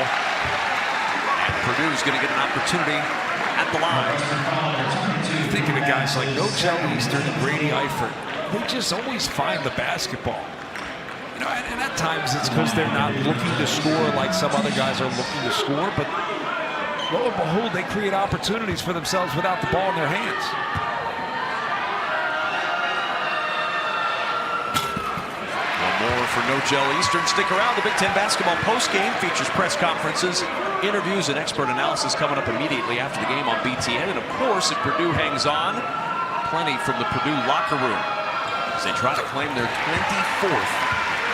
And Purdue's going to get an opportunity at the line. You think of the guys like Nochel Eastern and Grady Eifert. They just always find the basketball. You know, and at times it's because they're not looking to score like some other guys are looking to score. But lo and behold, they create opportunities for themselves without the ball in their hands. More for Nochel Eastern. Stick around. The Big Ten basketball postgame features press conferences, interviews, and expert analysis coming up immediately after the game on BTN. And of course, if Purdue hangs on, plenty from the Purdue locker room as they try to claim their 24th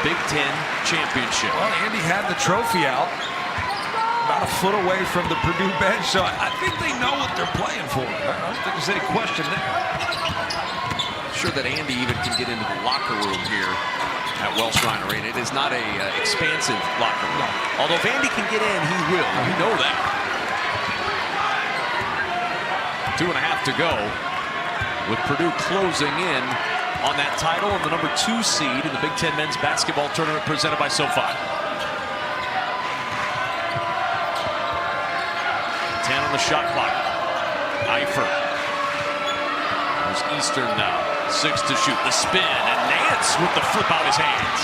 Big Ten championship. Well, Andy had the trophy out about a foot away from the Purdue bench, so I think they know what they're playing for. I don't think there's any question there. Sure that Andy even can get into the locker room here at Wells Shrine Arena. It is not a expansive locker room. No. Although if Andy can get in, he will. We know that. 2.5 to go with Purdue closing in on that title and the number 2 seed in the Big Ten men's basketball tournament presented by SoFi. 10 on the shot clock. Eifert. There's Eastern now. 6 to shoot. The spin, and Nance with the flip out his hands.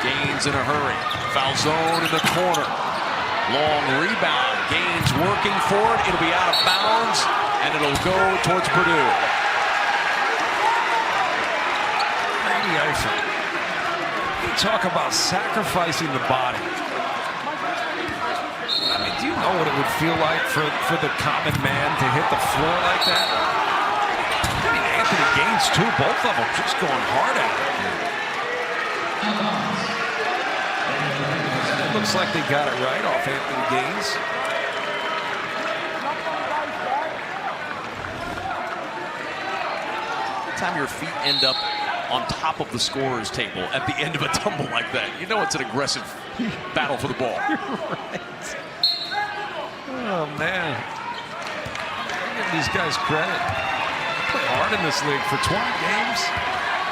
Gaines in a hurry. Foul zone in the corner. Long rebound. Gaines working for it. It'll be out of bounds, and it'll go towards Purdue. Brady Eifert. You talk about sacrificing the body. I mean, do you know what it would feel like for the common man to hit the floor like that? I mean, Anthony Gaines, too. Both of them just going hard at it. It looks like they got it right off Anthony Gaines. Every time your feet end up on top of the scorer's table at the end of a tumble like that, you know it's an aggressive battle for the ball. Right. Oh, man. Give these guys credit. Play hard in this league for 20 games.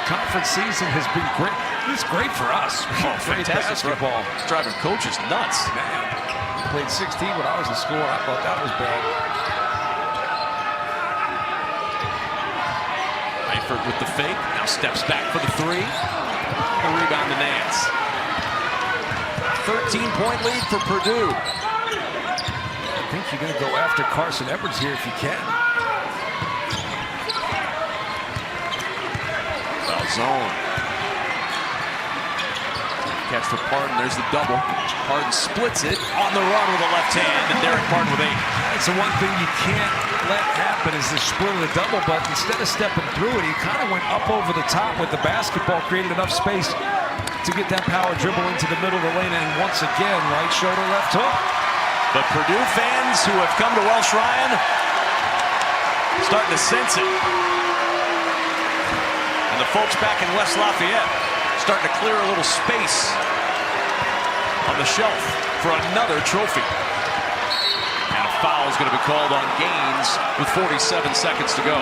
Conference season has been great. It's great for us. Oh, great basketball. It's driving coaches nuts. Man, I played 16 when I was in school. I thought that was bad. Eifert with the fake. Now steps back for the 3. The rebound to Nance. 13-point lead for Purdue. I think you're going to go after Carson Edwards here if you can. Foul zone. Catch for Pardon. There's the double. Pardon splits it on the run with the left hand, and Derek Pardon with 8. That's the one thing you can't let happen is the split of the double, but instead of stepping through it, he kind of went up over the top with the basketball, created enough space to get that power dribble into the middle of the lane, and once again, right shoulder, left hook. But Purdue fans who have come to Welsh Ryan starting to sense it. And the folks back in West Lafayette starting to clear a little space on the shelf for another trophy. And a foul is going to be called on Gaines with 47 seconds to go.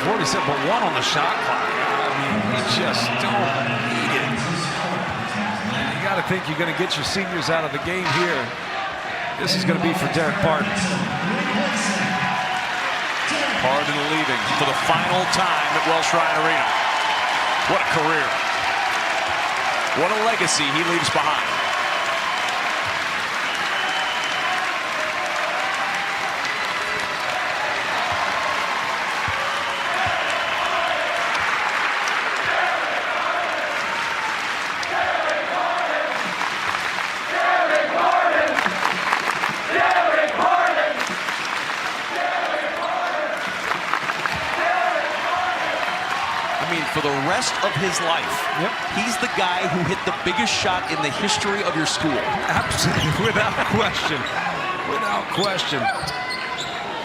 47, but 1 on the shot clock. I mean, you just don't need it. You got to think you're going to get your seniors out of the game here. This is going to be for Derek Pardon. Pardon leaving for the final time at Welsh Ryan Arena. What a career. What a legacy he leaves behind. For the rest of his life, he's the guy who hit the biggest shot in the history of your school. Absolutely, without question. Without question.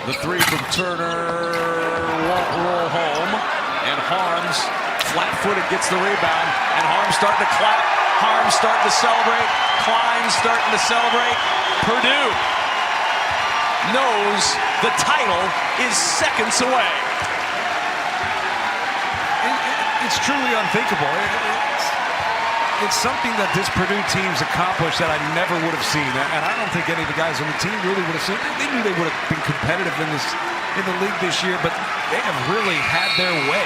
The 3 from Turner won't roll home, and Harms, flat-footed, gets the rebound, and Harms starting to clap. Harms starting to celebrate. Klein starting to celebrate. Purdue knows the title is seconds away. It's truly unthinkable. It's something that this Purdue team's accomplished that I never would have seen, and I don't think any of the guys on the team really would have seen. They knew they would have been competitive in the league this year, but they have really had their way.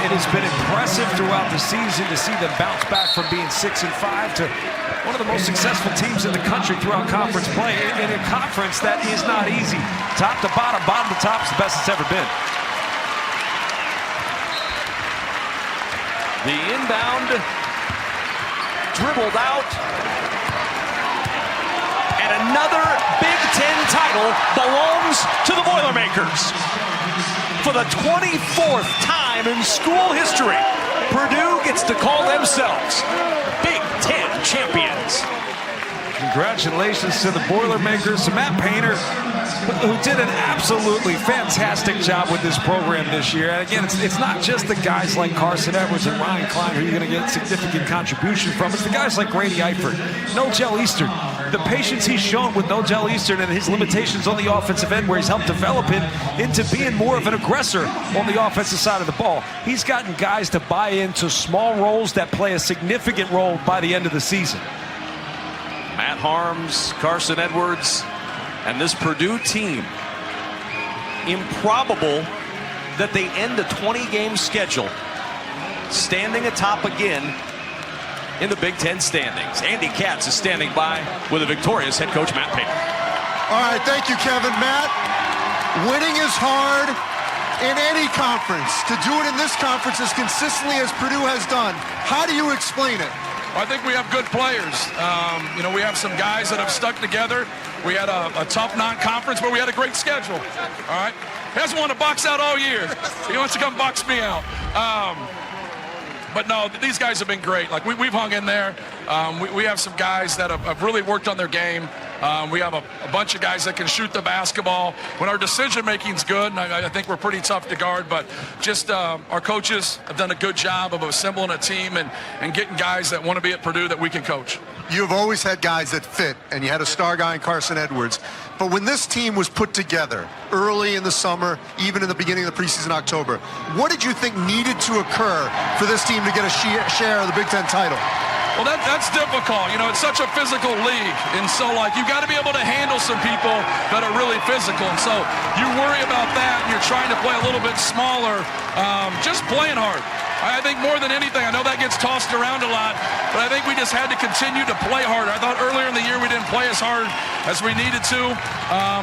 It has been impressive throughout the season to see them bounce back from being 6-5 to one of the most successful teams in the country throughout conference play, in a conference that is not easy. Top to bottom, bottom to top is the best it's ever been. The inbound dribbled out, and another Big Ten title belongs to the Boilermakers. For the 24th time in school history, Purdue gets to call themselves Big Ten champions. Congratulations to the Boilermakers, to Matt Painter, who did an absolutely fantastic job with this program this year. And again, it's not just the guys like Carson Edwards and Ryan Klein who you're going to get significant contribution from. It's the guys like Grady Eifert, Nojel Eastern, the patience he's shown with Nojel Eastern and his limitations on the offensive end, where he's helped develop him into being more of an aggressor on the offensive side of the ball. He's gotten guys to buy into small roles that play a significant role by the end of the season. Matt Harms, Carson Edwards, and this Purdue team. Improbable that they end a 20-game schedule standing atop again in the Big Ten standings. Andy Katz is standing by with a victorious head coach Matt Painter. All right, thank you, Kevin. Matt, winning is hard in any conference. To do it in this conference as consistently as Purdue has done, how do you explain it? I think we have good players. We have some guys that have stuck together. We had a tough non-conference, but we had a great schedule. All right? He hasn't won a box out all year. He wants to come box me out. But no, these guys have been great. Like, we've hung in there. We have some guys that have really worked on their game. We have a bunch of guys that can shoot the basketball. When our decision-making's good, and I think we're pretty tough to guard, but just our coaches have done a good job of assembling a team and getting guys that want to be at Purdue that we can coach. You've always had guys that fit, and you had a star guy in Carson Edwards. But when this team was put together early in the summer, even in the beginning of the preseason October, what did you think needed to occur for this team to get a share of the Big Ten title? Well, that's difficult. It's such a physical league. And so, you got to be able to handle some people that are really physical. And so you worry about that, and you're trying to play a little bit smaller, just playing hard. I think more than anything, I know that gets tossed around a lot, but I think we just had to continue to play harder. I thought earlier in the year we didn't play as hard as we needed to.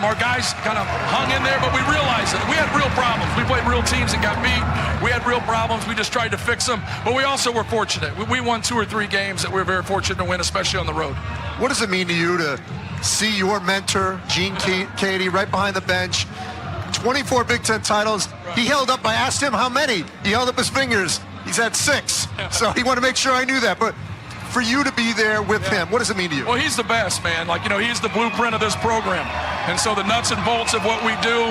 Our guys kind of hung in there, but we realized that we had real problems. We played real teams and got beat. We had real problems. We just tried to fix them, but we also were fortunate. We won 2 or 3 games that we were very fortunate to win, especially on the road. What does it mean to you to see your mentor, Gene Katie, right behind the bench? 24 Big Ten titles. He held up, I asked him how many. He held up his fingers. He's had 6. So he wanted to make sure I knew that. But for you to be there with him, what does it mean to you? Well, he's the best, man. He's the blueprint of this program. And so the nuts and bolts of what we do,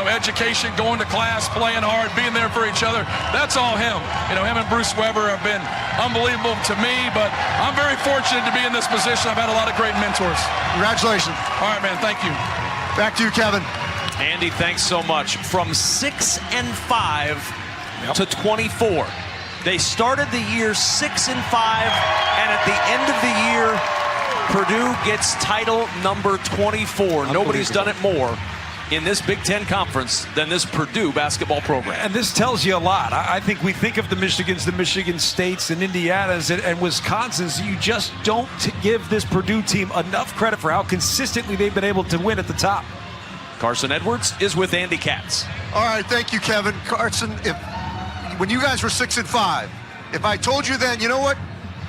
education, going to class, playing hard, being there for each other, that's all him. Him and Bruce Weber have been unbelievable to me, but I'm very fortunate to be in this position. I've had a lot of great mentors. Congratulations. All right, man. Thank you. Back to you, Kevin. Andy, thanks so much. From 6-5 to 24. They started the year 6-5, and at the end of the year, Purdue gets title number 24. Nobody's done it more in this Big Ten conference than this Purdue basketball program. And this tells you a lot. I think we think of the Michigans, the Michigan States, and Indianas, and Wisconsins. You just don't give this Purdue team enough credit for how consistently they've been able to win at the top. Carson Edwards is with Andy Katz. All right, thank you, Kevin. Carson, when you guys were 6-5, if I told you then, you know what?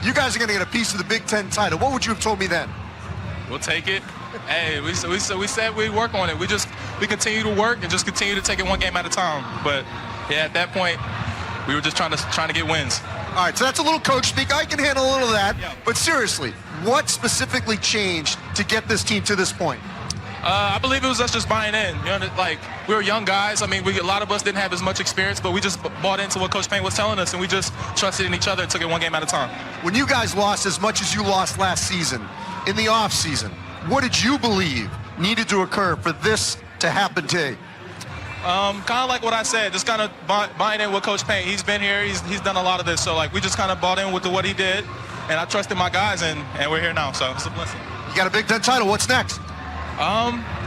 You guys are going to get a piece of the Big Ten title, what would you have told me then? We'll take it. Hey, we said we'd work on it. We continue to work and just continue to take it one game at a time. But yeah, at that point, we were just trying to get wins. All right, so that's a little coach speak. I can handle a little of that. Yeah. But seriously, what specifically changed to get this team to this point? I believe it was us just buying in. We were young guys. I mean, a lot of us didn't have as much experience, but we just bought into what Coach Payne was telling us, and we just trusted in each other and took it one game at a time. When you guys lost as much as you lost last season, in the offseason, what did you believe needed to occur for this to happen today? Kind of like what I said, just kind of buying in with Coach Payne. He's been here. He's done a lot of this. So, we just kind of bought in with what he did, and I trusted my guys, and we're here now. So it's a blessing. You got a Big Ten title. What's next?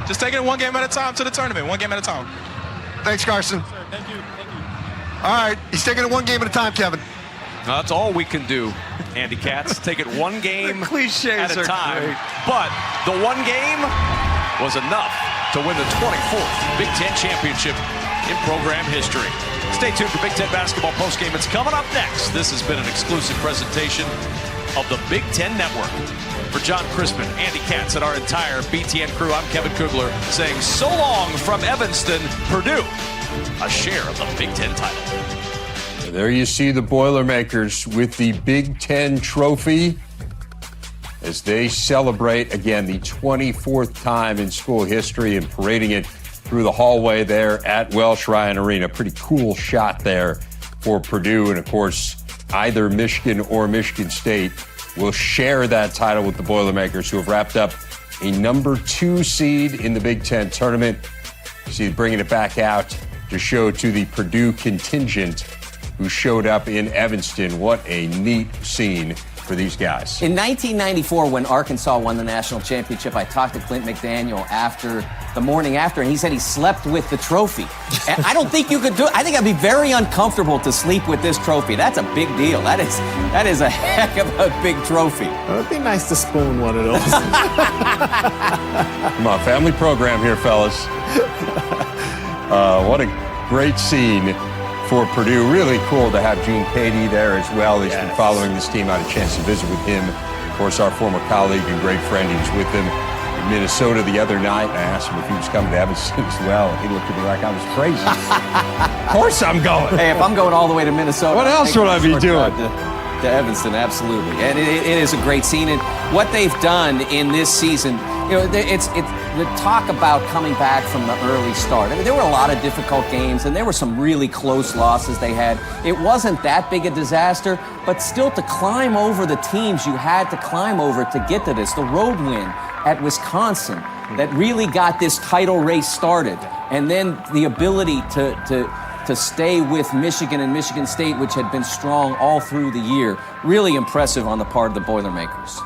Just taking it one game at a time to the tournament, one game at a time. Thanks, Carson. Sure, thank you. All right, he's taking it one game at a time, Kevin. That's all we can do, Andy Katz. Take it one game at a time. Great. But the one game was enough to win the 24th Big Ten championship in program history. Stay tuned for Big Ten basketball postgame. It's coming up next. This has been an exclusive presentation of the Big Ten Network. For John Crispin, Andy Katz, and our entire BTN crew, I'm Kevin Kugler saying so long from Evanston, Purdue, a share of the Big Ten title. There you see the Boilermakers with the Big Ten trophy as they celebrate, again, the 24th time in school history and parading it through the hallway there at Welsh Ryan Arena. Pretty cool shot there for Purdue. And, of course, either Michigan or Michigan State will share that title with the Boilermakers, who have wrapped up a number 2 seed in the Big Ten tournament. See, bringing it back out to show to the Purdue contingent who showed up in Evanston. What a neat scene for these guys. In 1994, when Arkansas won the national championship, I talked to Clint McDaniel the morning after, and he said he slept with the trophy. And I don't think you could do it. I think I'd be very uncomfortable to sleep with this trophy. That's a big deal. That is a heck of a big trophy. It would be nice to spoon one of those. Come on, family program here, fellas. What a great scene for Purdue. Really cool to have Gene Cady there as well. He's been following this team. I had a chance to visit with him. Of course, our former colleague and great friend. He was with them in Minnesota the other night. I asked him if he was coming to Evanston as well. He looked at me like I was crazy. Of course I'm going. Hey, if I'm going all the way to Minnesota, what else would I be doing? To Evanston, absolutely. And it is a great scene. And what they've done in this season, it's the talk about coming back from the early start. I mean, there were a lot of difficult games, and there were some really close losses they had. It wasn't that big a disaster, but still to climb over the teams you had to climb over to get to this. The road win at Wisconsin that really got this title race started, and then the ability to stay with Michigan and Michigan State, which had been strong all through the year. Really impressive on the part of the Boilermakers.